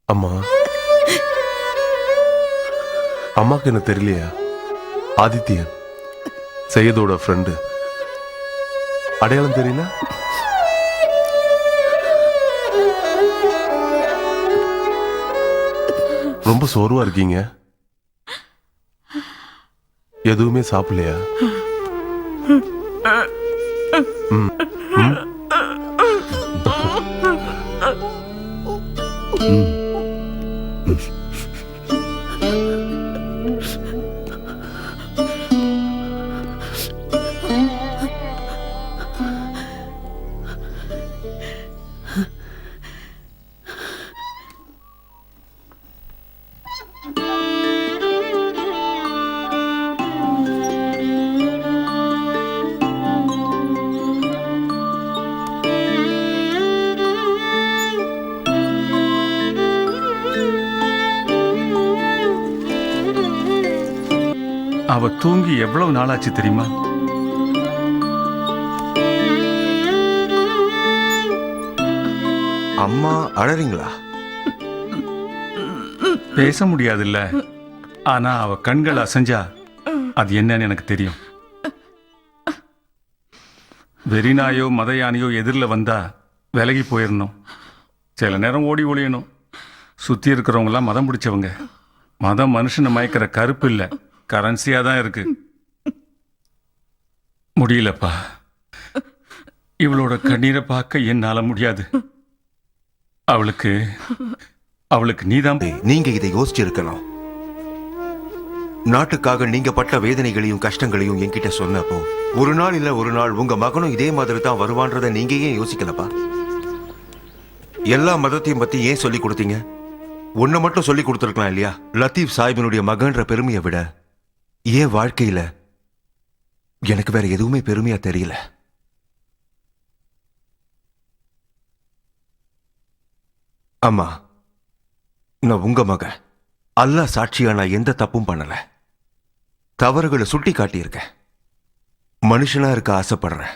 அம்மா, அம்மாக்கு என்ன தெரியலையா? ஆதித்யன் சையதோட ஃப்ரெண்டு. அடையாளம் தெரியல? ரொம்ப சோர்வா இருக்கீங்க. எதுவுமே சாப்பிடலையா? அவ தூங்கி எவ்வளவு நாளாச்சு தெரியுமா? அம்மா அழறீங்களா? பேச முடியாதுல்ல, ஆனா அவ கண்கள் அசைஞ்சா அது என்னன்னு எனக்கு தெரியும். வெறிநாயோ மத யானையோ எதிரில் வந்தா விலகி போயிடணும். சில நேரம் ஓடி ஒளியணும். சுத்தி இருக்கிறவங்களாம் மதம் பிடிச்சவங்க. மதம் மனுஷனை மயக்கிற கருப்பு இல்லை, கரன்சியா தான் இருக்கு. முடியலப்பா, இவளோட கண்ணீரை பார்க்க என்னால முடியாது. அவளுக்கு நீதான். நீங்க இதை யோசிச்சிருக்கணும். நாட்டுக்காக நீங்க பட்ட வேதனைகளையும் கஷ்டங்களையும் என்கிட்ட சொன்னப்போ ஒரு நாள் இல்ல ஒரு நாள் உங்க மகனும் இதே மாதிரி தான் வருவான்றத நீங்க ஏன் யோசிக்கலப்பா? எல்லா மதத்தையும் பத்தி ஏன் சொல்லி கொடுத்தீங்க? ஒன்ன மட்டும் சொல்லி கொடுத்துருக்கலாம் இல்லையா? லத்தீப் சாஹிபினுடைய மகன்ற பெருமையை விட ஏன் வாழ்க்கையில எனக்கு வேற எதுவுமே பெருமையா தெரியல. அம்மா, நான் உங்க மகன். அல்லாஹ் சாட்சியா நான் எந்த தப்பும் பண்ணல. தவறுகளை சுட்டி காட்டியிருக்கேன். மனுஷனா இருக்க ஆசைப்படுறேன்.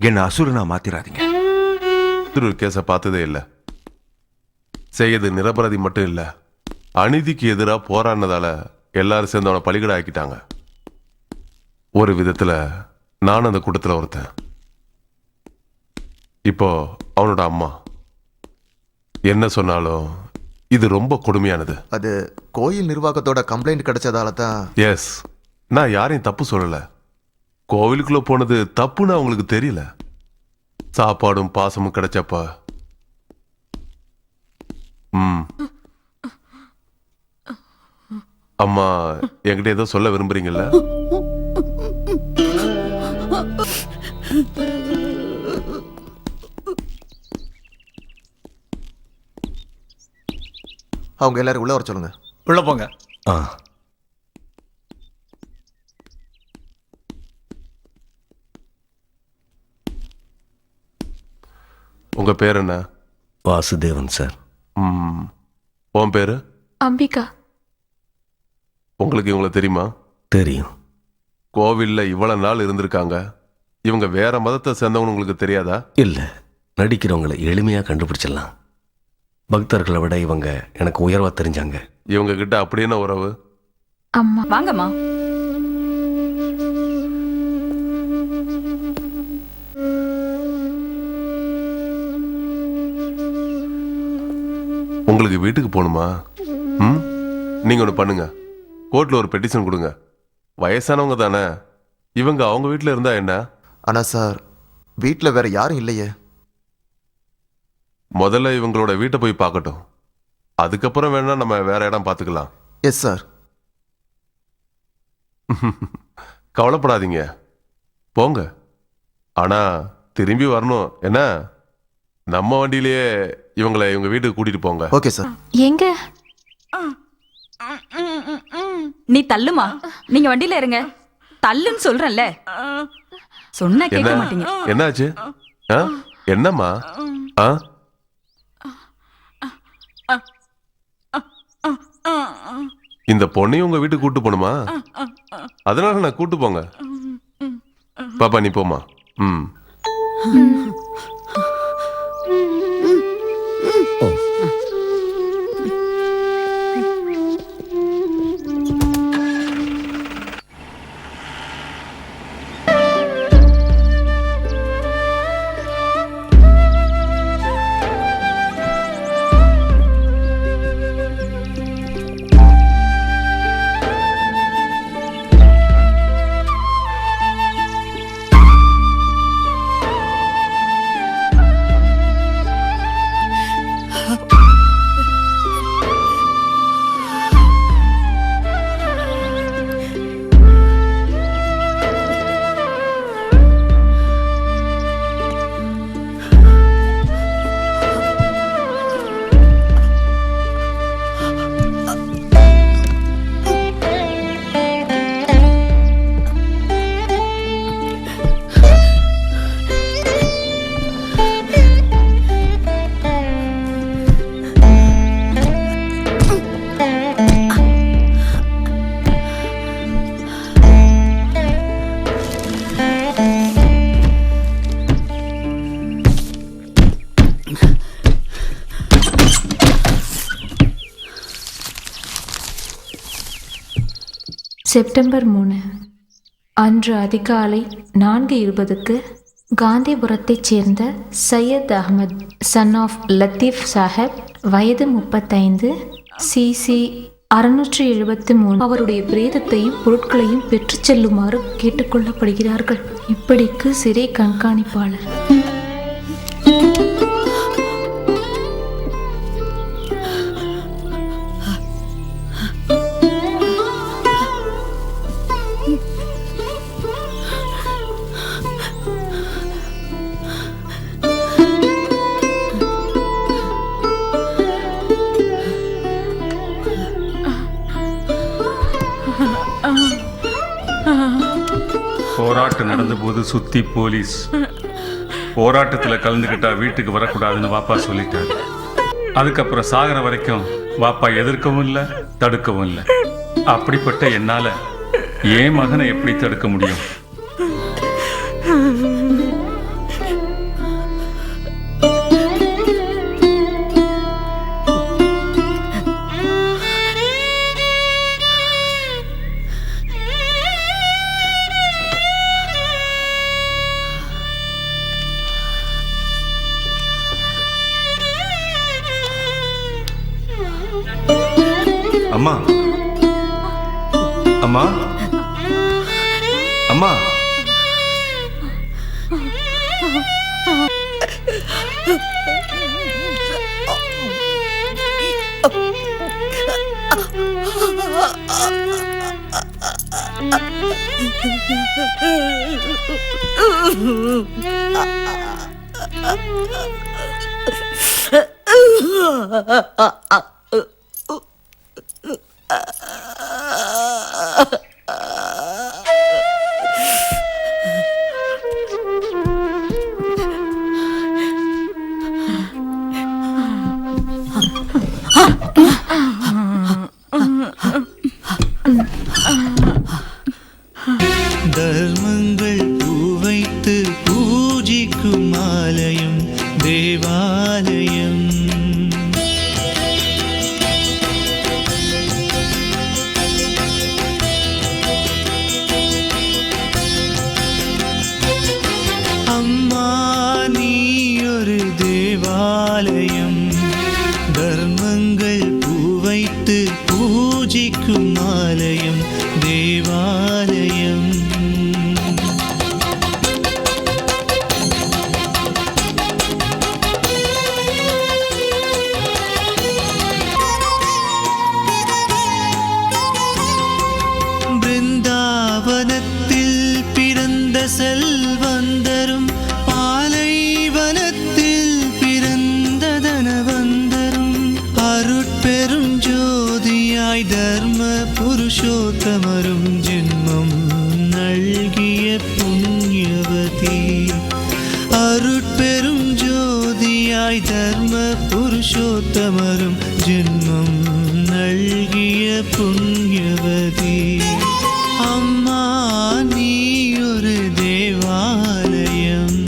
என்ன அசுரனா மாத்திராதீங்க. திரு கேஸை பார்த்ததே இல்லை. செய்யது நிரபராதி மட்டும் இல்லை, அநீதிக்கு எதிராக போராடினதால எல்லாரும் சேர்ந்து அவனை பலிகடை ஆக்கிட்டாங்க. ஒரு விதத்துல நான் அந்த கூட்டத்தில் ஒருத்தன். இப்போ அவனோட அம்மா என்ன சொன்னாலும் இது ரொம்ப கொடுமையானது. அது கோயில் நிர்வாகத்தோட கம்ப்ளைண்ட் கிடைச்சதால தான். எஸ், நான் யாரையும் தப்பு சொல்லல. கோவிலுக்குள்ள போனது தப்புன்னு அவங்களுக்கு தெரியல. சாப்பாடும் பாசமும் கிடைச்சப்ப அம்மா என்கிட்ட ஏதோ சொல்ல விரும்புறீங்கல்ல? அவங்க எல்லாரும் உள்ள வர சொல்லுங்க. உள்ள போங்க. உங்க பேர் என்ன? வாசுதேவன் சார். உன் பேரு? அம்பிகா. உங்களுக்கு இவங்களை தெரியுமா? தெரியும். கோவில்ல இவ்வளவு நாள் இருந்திருக்காங்க. இவங்க வேற மதத்தை சேர்ந்தவங்க உங்களுக்கு தெரியாதா? இல்ல, நடிக்கிறவங்களை எளிமையா கண்டுபிடிச்சிடலாம். பக்தர்களை விட இவங்க எனக்கு உயர்வா தெரிஞ்சாங்க. இவங்க கிட்ட அப்படி என்ன உறவு? அம்மா. வாங்கம்மா. உங்களுக்கு வீட்டுக்கு போகணுமா? நீங்க ஒன்று பண்ணுங்க, கோர்ட்ல ஒரு பெட்டிஷன் கொடுங்க. வயசானவங்க தானே, இவங்க அவங்க வீட்டில் இருந்தா என்ன? ஆனா சார், வீட்டில் வேற யாரும் இல்லையே. முதல்ல இவங்களோட வீட்டை போய் பார்க்கட்டும். அதுக்கப்புறம் வேணா நம்ம வேற இடம் பார்த்துக்கலாம். Yes sir. கவலைப்படாதீங்க, போங்க. ஆனா திரும்பி வரணும் என்ன? நம்ம வண்டியிலேயே இவங்களை இவங்க வீட்டுக்கு கூட்டிட்டு போங்க. Okay sir. எங்க? நீ தள்ளுமா, நீங்க வண்டியில இருங்க. தள்ளுன்னு சொல்றேன்ல, சொன்னா கேட்க மாட்டீங்க. என்னாச்சு? என்னம்மா? இந்த பொண்ணையும் உங்க வீட்டுக்கு கூட்டு போணுமா? அதனால நான் கூட்டு போங்க. பாப்பா நீ போமா. செப்டம்பர் 3 அன்று அதிகாலை 4:20க்கு காந்திபுரத்தைச் சேர்ந்த சையத் அகமது சன் ஆஃப் லத்தீப் சாஹிப், வயது 35, சிசி 673, அவருடைய பிரேதத்தையும் பொருட்களையும் பெற்றுச் செல்லுமாறு கேட்டுக்கொள்ளப்படுகிறார்கள். இப்படிக்கு சிறை கண்காணிப்பாளர். போராட்டம் நடந்தபோது சுத்தி போலீஸ். போராட்டத்தில் கலந்துக்கிட்டா வீட்டுக்கு வரக்கூடாதுன்னு வாப்பா சொல்லிட்டாரு. அதுக்கப்புறம் சாகர வரைக்கும் வாப்பா எதிர்க்கவும் இல்லை, தடுக்கவும் இல்லை. அப்படிப்பட்ட என்னால என் மகனை எப்படி தடுக்க முடியும்? அம்மா, அம்மா, அம்மா. தர்மங்கள் பூவைத்து பூஜிக்கும் ஆலயம் தேவாலயம். அம்மா நீ ஒரு தேவாலயம், தர்மங்கள் பூவைத்து பூஜிக்கும் ஆலயம் தேவாலயம். பிருந்தாவனத்தில் பிறந்த செல்வந்தரும், பாலைவனத்தில் பிறந்த தனவந்தரும், அருட்பெரும் ஜோதியாய் தர்ம புருஷோத்தமரும் ஜென்மம் நல்கிய புண்ணியவதி. அருட்பெரும் ஜோதியாய் தர்ம புருஷோத்தமரும் ஜென்மம் நல்கிய புண்ணியவதி. அம்மா நீ ஒரு தேவாலயம்,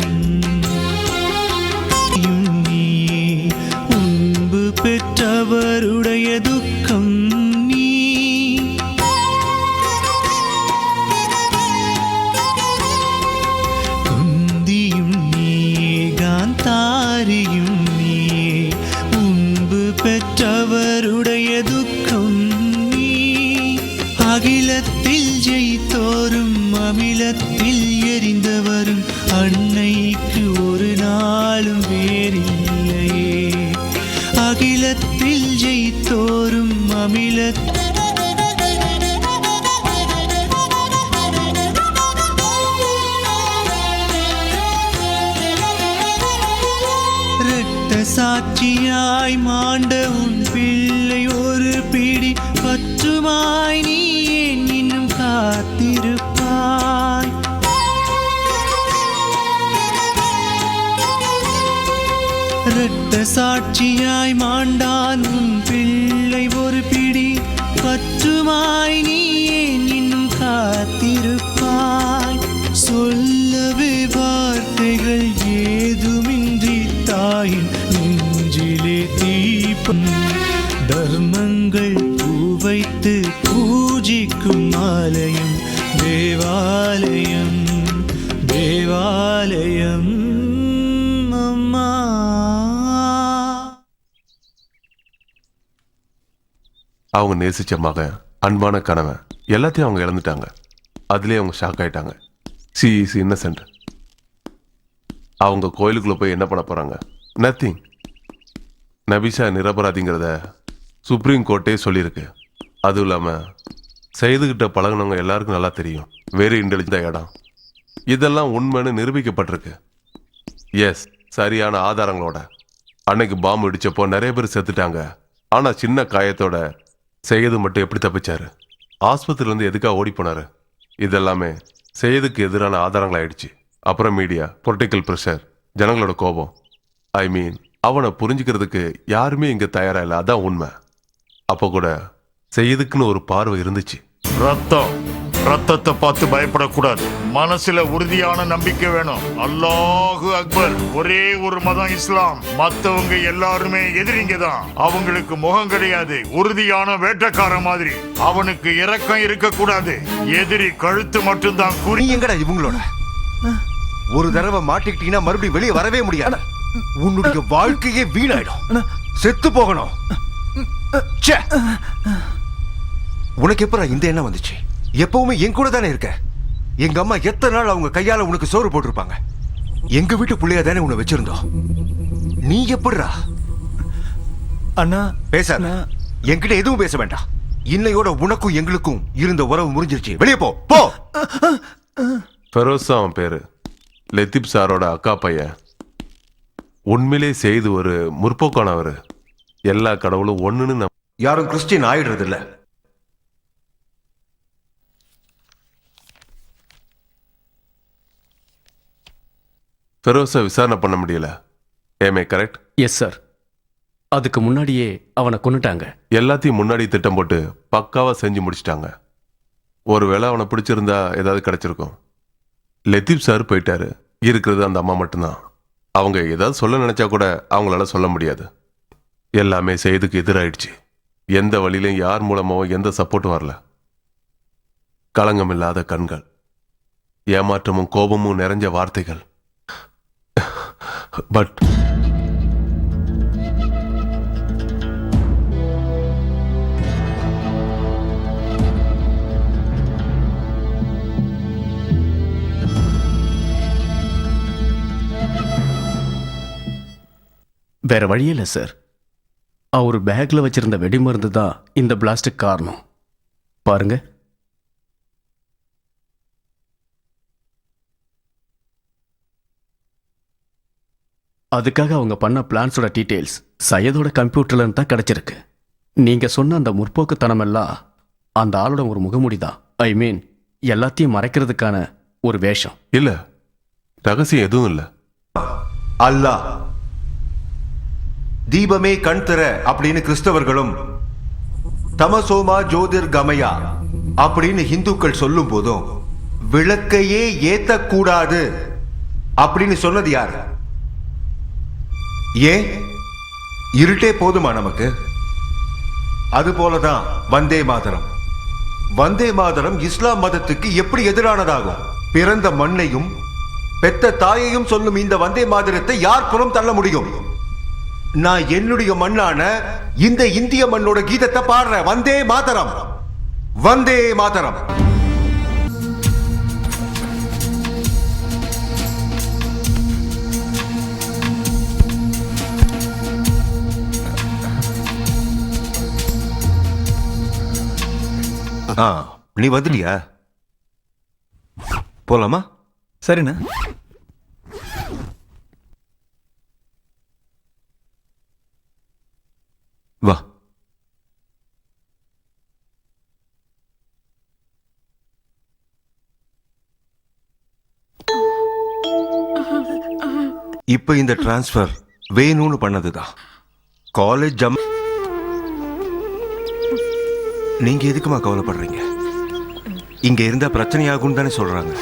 நீயே முன்பு பெற்றவருடைய துக்கம் நீ. குந்தியும் நீயே, காந்தாரியும் நீயே, முன்பு பெற்றவருடைய துக்கம் நீ. அகிலத்தில் ஜெயித்தோரும் அமிலத்தில் எரிந்தவரும் அன்னைக்கு ஒரு நாளும் வேறில்லையே. அகிலத்தில் ஜெயித்தோரும் அமிலத்தில் இரத்த சாட்சியாய் மாண்ட உன் பிள்ளை ஒரு பிடி பற்றுமாய் நீ ஏன் இன்னும் காத்திருப்பாய்? இரத்த சாட்சியாய் மாண்டான் உன் பிள்ளை ஒரு பிடி பற்றுமாய் நீ ஏன் இன்னும் காத்திருப்பாய்? சொல்லவே வார்த்தைகள் ஏதுமின்றி தாயின் நெஞ்சிலே தீபம். தர்மங்கள் பூவைத்து பூஜிக்கும் மாலை தேவாலயம் தேவாலயம் அம்மா. அவங்க நேசிச்ச மகன், அன்பான கணவன் எல்லாத்தையும் அவங்க இழந்துட்டாங்க. அதுலேயே அவங்க ஷாக் ஆயிட்டாங்க. C is Innocent. அவங்க கோயிலுக்குள்ள போய் என்ன பண்ண போறாங்க? நத்திங். நபிஷா நிரபராதிங்கிறத சுப்ரீம் கோர்ட்டே சொல்லியிருக்கு. அதுவும் இல்லாமல் செய்துகிட்ட பழகினவங்க எல்லாருக்கும் நல்லா தெரியும். வெரி இன்டெலிஜென்ட் இடம். இதெல்லாம் உண்மைன்னு நிரூபிக்கப்பட்டிருக்கு. எஸ், சரியான ஆதாரங்களோட. அன்னைக்கு பாம்பு இடிச்சப்போ நிறைய பேர் செத்துட்டாங்க. ஆனால் சின்ன காயத்தோட செய்யது மட்டும் எப்படி தப்பிச்சாரு? ஆஸ்பத்திரியிலேருந்து எதுக்காக ஓடி போனாரு? இதெல்லாமே செய்யதுக்கு எதிரான ஆதாரங்களாயிடுச்சு. அப்புறம் மீடியா, பொலிட்டிக்கல் ப்ரெஷர், ஜனங்களோட கோபம். ஐ மீன், அவனை புரிஞ்சுக்கிறதுக்கு யாருமே இங்கே தயாரா இல்லை. அதான் உண்மை. அப்போ கூட செய்யதுக்குன்னு ஒரு பார்வை இருந்துச்சு. ரத்தத்தை பார்த்து பயப்படக்கூடாது. மனசுல உறுதியான நம்பிக்கை வேணும். அல்லாஹு அக்பர். ஒரே ஒரு மதம் இஸ்லாம். மத்தவங்க எல்லாருமே எதிரிங்க தான். அவங்களுக்கு முகம் கிடையாது. உறுதியான வேட்டக்கார மாதிரி. அவனுக்கு இரக்கம் இருக்க கூடாது. எதிரி கழுத்து மட்டும்தான் குறி. நீ எங்கடா இவங்களோட? ஒரு தடவை மாட்டிக்கிட்டீங்கன்னா மறுபடியும் வெளியே வரவே முடியாது. உன்னுடைய வாழ்க்கையே வீணாயிடும். செத்து போகணும். ச்சே! உனக்கு எப்ப இந்த எண்ணம் வந்துச்சு? எப்பவுமே என் கூட தானே இருக்க. எங்க அம்மா எத்தனை நாள் அவங்க கையால உனக்கு சோறு போட்டிருப்பாங்க. எங்க வீட்டு பிள்ளையா தானே உன்னை வச்சிருந்தோம். நீ எப்படிடா? அண்ணா பேசாத. என்கிட்ட எதுவும் பேச வேண்டாம். இன்னையோட உனக்கும் எங்களுக்கும் இருந்த உறவு முறிஞ்சிருச்சு. வெளியே போ போ. ஃபெரோஸ் அவன் பேரு. லத்தீப் சாரோட அக்கா பையன். உண்மையிலே செய்து ஒரு முற்போக்கானவர். எல்லா கடவுளும் ஒண்ணுன்னு யாரும் கிறிஸ்டியன் ஆயிடுறது இல்ல. ஃபெரோஸை விசாரணை பண்ண முடியல. ஏமே கரெக்ட்? Yes sir. அதுக்கு முன்னாடியே அவனை கொன்னுட்டாங்க. எல்லாத்தையும் முன்னாடி திட்டம் போட்டு பக்காவா செஞ்சு முடிச்சிட்டாங்க. ஒருவேளை அவனை பிடிச்சிருந்தா ஏதாவது கிடைச்சிருக்கும். லத்தீப் சார் போயிட்டாரு. இருக்கிறது அந்த அம்மா மட்டும்தான். அவங்க ஏதாவது சொல்ல நினைச்சா கூட அவங்களால சொல்ல முடியாது. எல்லாமே செய்துக்கு எதிராயிடுச்சு. எந்த வழியிலும் யார் மூலமோ எந்த சப்போர்ட்டும் வரல. களங்கம் இல்லாத கண்கள், ஏமாற்றமும் கோபமும் நிறைஞ்ச வார்த்தைகள். பட் வேற வழியே இல்லை சார். அவர் பேக்ல வச்சிருந்த வெடிமருந்து தான் இந்த பிளாஸ்டிக் காரணம். பாருங்க. அதுக்காக அவங்க பண்ண பிளான்ஸோட டீட்டெயில்ஸ் சையதோட கம்ப்யூட்டர்ல இருந்து தான் கிடைச்சிருக்கு. நீங்க சொன்ன அந்த முற்போக்குத்தனம் எல்லாம் அந்த ஆளோட ஒரு முகமூடி தான். ஐ மீன், எல்லாத்தையும் மறைக்கிறதுக்கான ஒரு வேஷம். இல்ல, ரகசியம் எதுவும் இல்ல. அல்லாஹ் தீபமே கண் திற அப்படின்னு கிறிஸ்தவர்களும், தமசோமா ஜோதிர் கமயா அப்படின்னு இந்துக்கள் சொல்லும் போதும் விளக்கையே ஏத்தக்கூடாது அப்படின்னு சொன்னது யாரு? ஏன் இருட்டே போதுமா நமக்கு? அது போலதான் வந்தே மாதரம். வந்தே மாதரம் இஸ்லாம் மதத்துக்கு எப்படி எதிரானதாகும்? பிறந்த மண்ணையும் பெத்த தாயையும் சொல்லும் இந்த வந்தே மாதரத்தை யார் புறம் தள்ள முடியும்? நான் என்னுடைய மண்ணான இந்த இந்திய மண்ணோட கீதத்தை பாடுற. வந்தே மாதரம், வந்தே மாதரம். நீ வந்துட்டியா? போலாமா? சரிண்ணா. வா. இப்ப இந்த டிரான்ஸ்பர் வேணும்னு பண்ணதுதான். காலேஜ் நீங்க எதுக்குமா கவலைப்படுறீங்க? இங்க இருந்தா பிரச்சனையாகும் தானே சொல்றாங்க.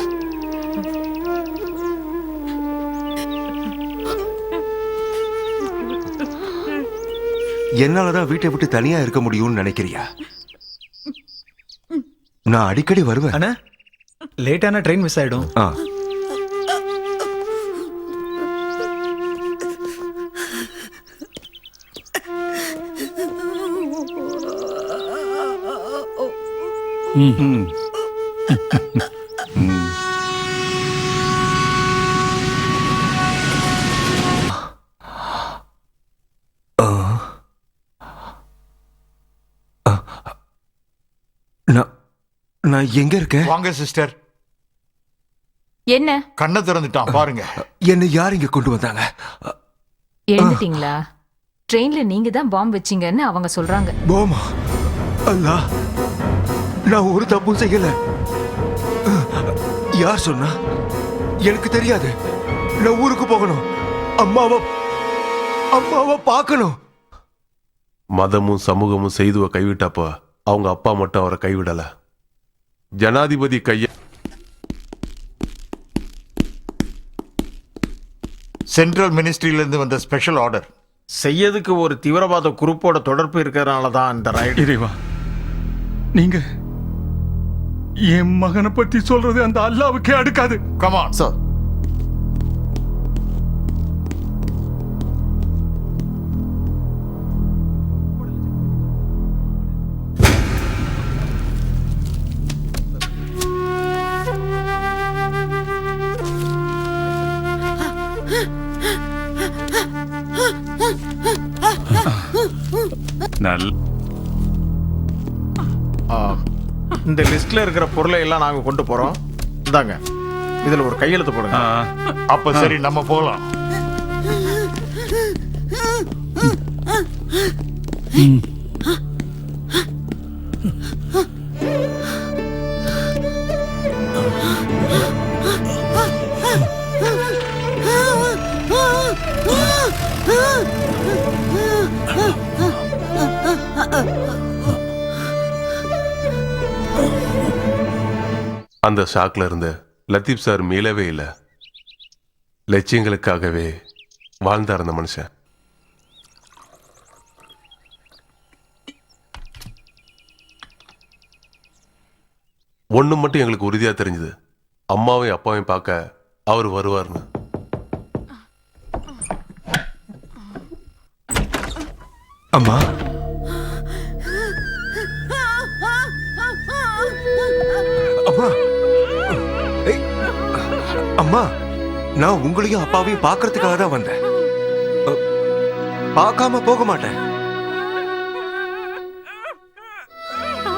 என்னாலதான் வீட்டை விட்டு தனியா இருக்க முடியும்னு நினைக்கிறியா? நான் அடிக்கடி வருவேன். லேட்டான ட்ரெயின் மிஸ் ஆயிடும். நான் எங்க இருக்கேன்? வாங்க சிஸ்டர். என்ன கண்ணை திறந்துட்டான் பாருங்க. என்ன யார் இங்க கொண்டு வந்தாங்க? எழுந்துட்டீங்களா? ட்ரெயின்ல நீங்க தான் பாம்பு வச்சீங்கன்னு அவங்க சொல்றாங்க. பாமா? அல்லா, நான் ஒரு தப்பும் செய்யல. யார் சொன்னா? எனக்கு தெரியாது. நான் ஊருக்கு போகணும். அம்மாவை பார்க்கணும். மதமும் சமூகமும் செய்துவ கைவிட்டப்ப அவங்க அப்பா மட்டும் அவரை கைவிடல. ஜனாதிபதி கைய சென்ட்ரல் மினிஸ்ட்ரியில இருந்து வந்த ஸ்பெஷல் ஆர்டர். செய்யதுக்கு ஒரு தீவிரவாத குரூப்போட தொடர்பு இருக்கிறதுனால தான் இந்த ரைடு. இறைவா, நீங்க என் மகனை பத்தி சொல்றது அந்த அல்லாவுக்கே அடுக்காது. Come on sir. இந்த லிஸ்ட்ல இருக்கிற பொருளை எல்லாம் நாங்க கொண்டு போறோம். இந்தாங்க, இதுல ஒரு கையெழுத்து போடுங்க. அப்ப சரி, நம்ம போலாம். அந்த ஷாக்ல இருந்து லத்தீப் சார் மீளவே இல்லை. லட்சியங்களுக்காகவே வாழ்ந்தார் அந்த மனுஷன். ஒண்ணு மட்டும் எங்களுக்கு உறுதியா தெரிஞ்சது, அம்மாவையும் அப்பாவையும் பார்க்க அவர் வருவார்னு. அம்மா, அம்மா, அம்மா, நான் உங்களையும் அப்பாவையும் பார்க்கறதுக்காக தான் வந்தேன். பார்க்காம போக மாட்டேன்.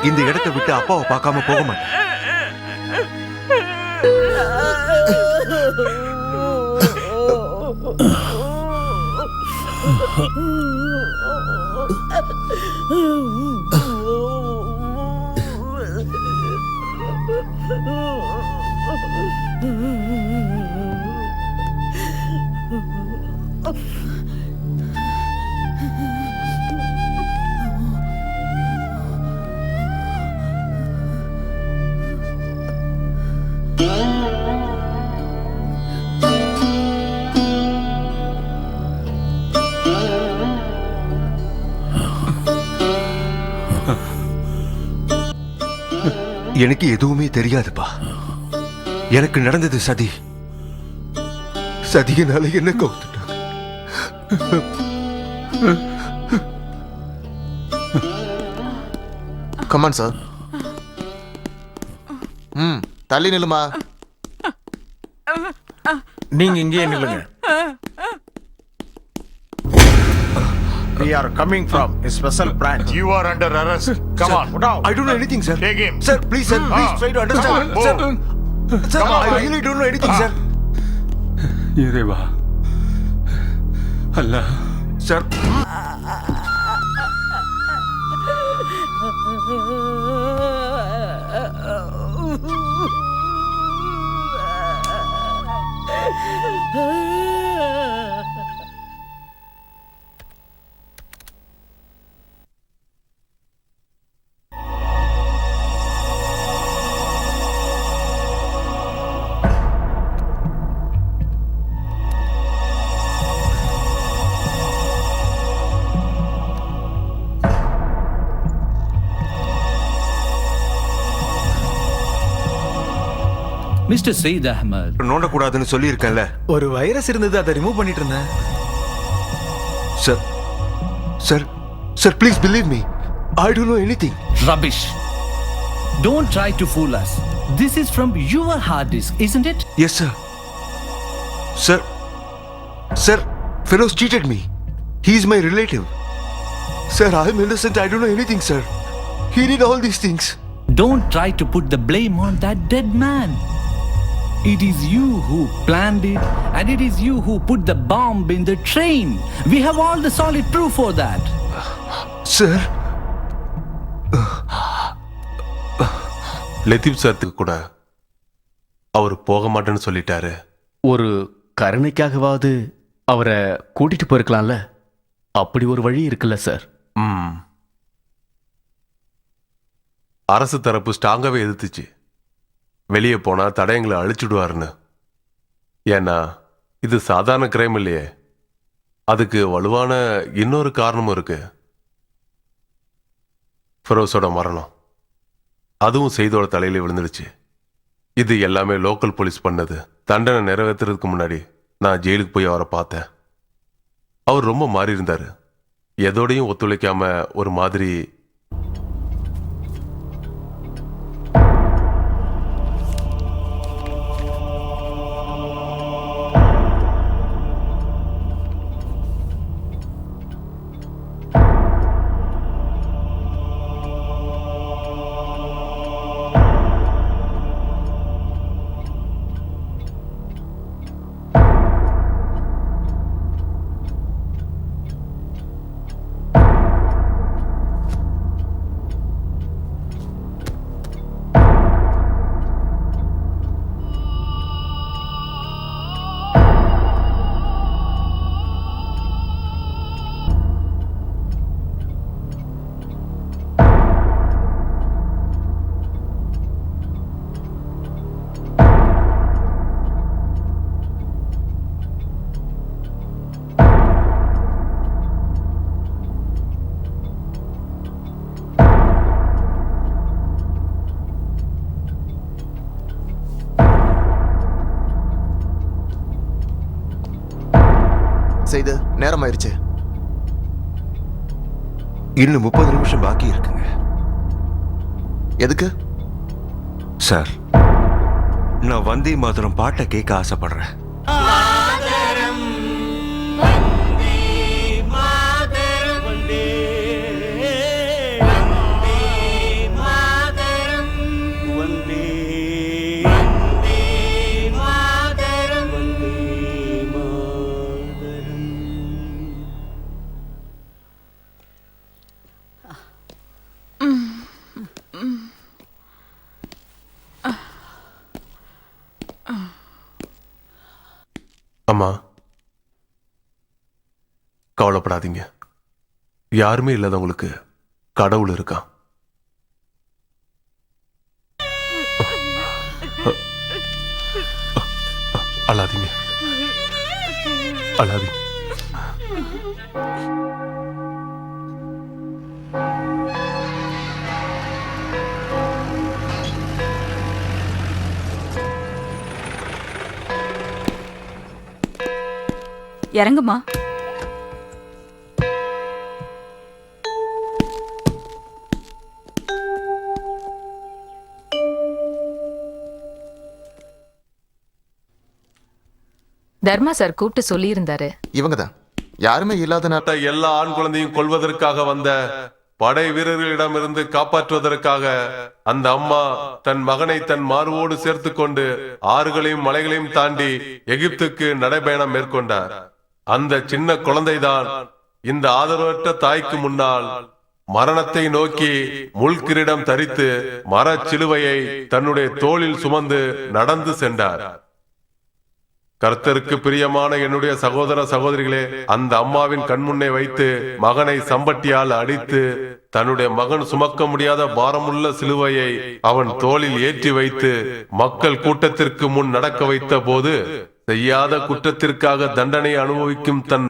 இந்த இடத்தை விட்டு அப்பாவை பார்க்காம போக மாட்டேன். எனக்கு எதுவுமே தெரியாதுப்பா. எனக்கு நடந்தது சதி. சதியினால என்ன கவுத்துட்டாங்க. Come on sir. தள்ளி நில்லுமா. நீங்க இங்கே நில்லுங்க. We are coming from a special branch. You are under arrest. Come on. I don't know anything, sir. Take him. Sir, please, sir. Please try to understand. Come on, Sir, sir, I really don't know anything, sir. இறைவா, Allah. Sir. Mister Sayeed Ahmed, நோண்டக்கூடாதுன்னு சொல்லியிருக்கேன்ல. ஒரு virus இருந்தது, அதை remove பண்ணிட்டு இருந்தேன். Sir sir sir please believe me, I don't know anything. rubbish. Don't try to fool us. This is from your hard disk, isn't it? Yes, sir. Sir, sir, Feroz cheated me. He is my relative. Sir, I am innocent. I don't know anything, sir. He did all these things. Don't try to put the blame on that dead man. It is you who planned it, and it is you who put the bomb in the train. We have all the solid proof for that. Sir. Latheef சார்த்துக்கு கூட அவர் போக மாட்டேன்னு சொல்லிட்டாரு. ஒரு கருணைக்காகவாவது அவரை கூட்டிட்டு போயிருக்கலாம்ல. அப்படி ஒரு வழி இருக்குல்ல சார். அரசு தரப்பு ஸ்ட்ராங்காவே எதிர்த்துச்சு, வெளியே போனா தடயங்களை அழிச்சுடுவாருன்னு. ஏன்னா இது சாதாரண கிரைம் இல்லையே, அதுக்கு வலுவான இன்னொரு காரணமும் இருக்கு. ஃபெரோஸோட மரணம், அதுவும் செய்தோட தலையில விழுந்துடுச்சு. இது எல்லாமே லோக்கல் போலீஸ் பண்ணது. தண்டனை நிறைவேற்றுறதுக்கு முன்னாடி நான் ஜெயிலுக்கு போய் அவரை பார்த்தேன். அவர் ரொம்ப மாறி இருந்தாரு. எதோடையும் ஒத்துழைக்காம ஒரு மாதிரி. செய்து நேரம் ஆயிருச்சு. இன்னும் 30 நிமிஷம் பாக்கி இருக்குங்க. எதுக்கு சார்? நான் வந்தே மாதரம் பாட்டை கேட்க ஆசைப்படுறேன். அம்மா, கவலைப்படாதீங்க. யாருமே இல்லாதவங்களுக்கு கடவுள் இருக்கான். அழாதீங்க, அழாதீங்க. இறங்குமா. தர்மா சார் கூப்பிட்டு சொல்லி இருந்தாரு. இவங்கதான் யாருமே இல்லாத நேரத்தை எல்லா ஆண் குழந்தையும் கொல்வதற்காக வந்த படை வீரர்களிடமிருந்து காப்பாற்றுவதற்காக அந்த அம்மா தன் மகனை தன் மார்போடு சேர்த்து கொண்டு ஆறுகளையும் மலைகளையும் தாண்டி எகிப்துக்கு நடைபயணம் மேற்கொண்டார். அந்த சின்ன குழந்தைதான் இந்த ஆதரவற்ற தாய்க்கு முன்னால் மரணத்தை நோக்கி முள்கிரீடம் தரித்து மரச்சிலுவையை தன்னுடைய தோளில் சுமந்து நடந்து சென்றார். கர்த்தருக்கு பிரியமான என்னுடைய சகோதர சகோதரிகளே, அந்த அம்மாவின் கண்முன்னே வைத்து மகனை சம்பட்டியால் அடித்து தன்னுடைய மகன் சுமக்க முடியாத பாரமுள்ள சிலுவையை அவன் தோளில் ஏற்றி வைத்து மக்கள் கூட்டத்திற்கு முன் நடக்க வைத்த போது செய்யாத குற்றத்திற்காக தண்டனை அனுபவிக்கும் தன்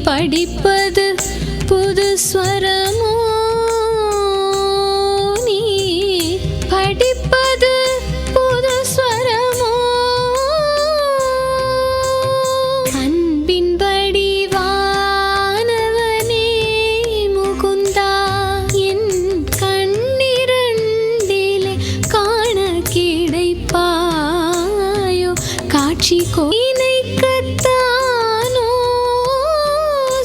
படிப்பது புது ஸ்வரமோ நீ படிப்பது புது ஸ்வரமோ அன்பின் வடிவானவனே முகுந்தா என் கண்ணிரண்டிலே காண கிடைப்பாயோ காட்சி கோயினைக்கத்தானோ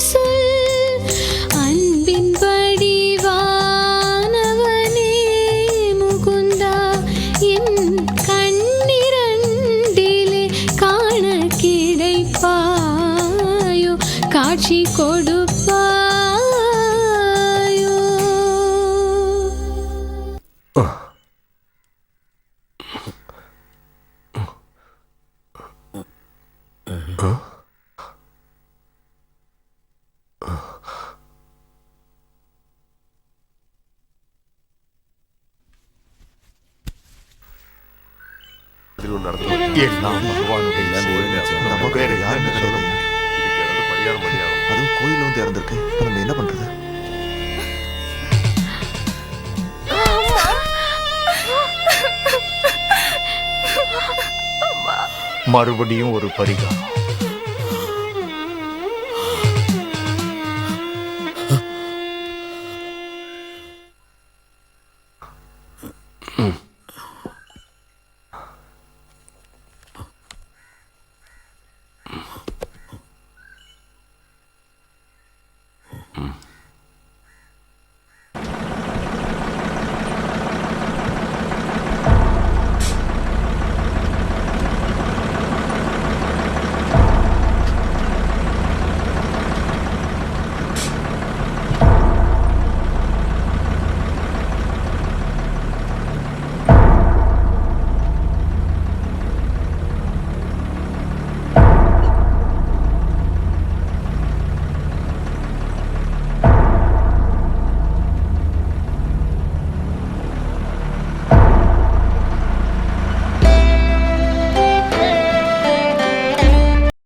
சொல் அன்பின் வடிவானவனே முகுந்தா என் கண்ணிரண்டிலே காண கிடைப்பாயோ காட்சி கொடுப்பாயோ எல்லாம் பகவானுடைய செயல். நம்ம வேற யாருன்னு சொல்ல முடியும். அதுவும் கோயில்ல வந்து இறந்திருக்கு. இப்ப நம்ம என்ன பண்றது? மறுபடியும் ஒரு பரிகாரம்.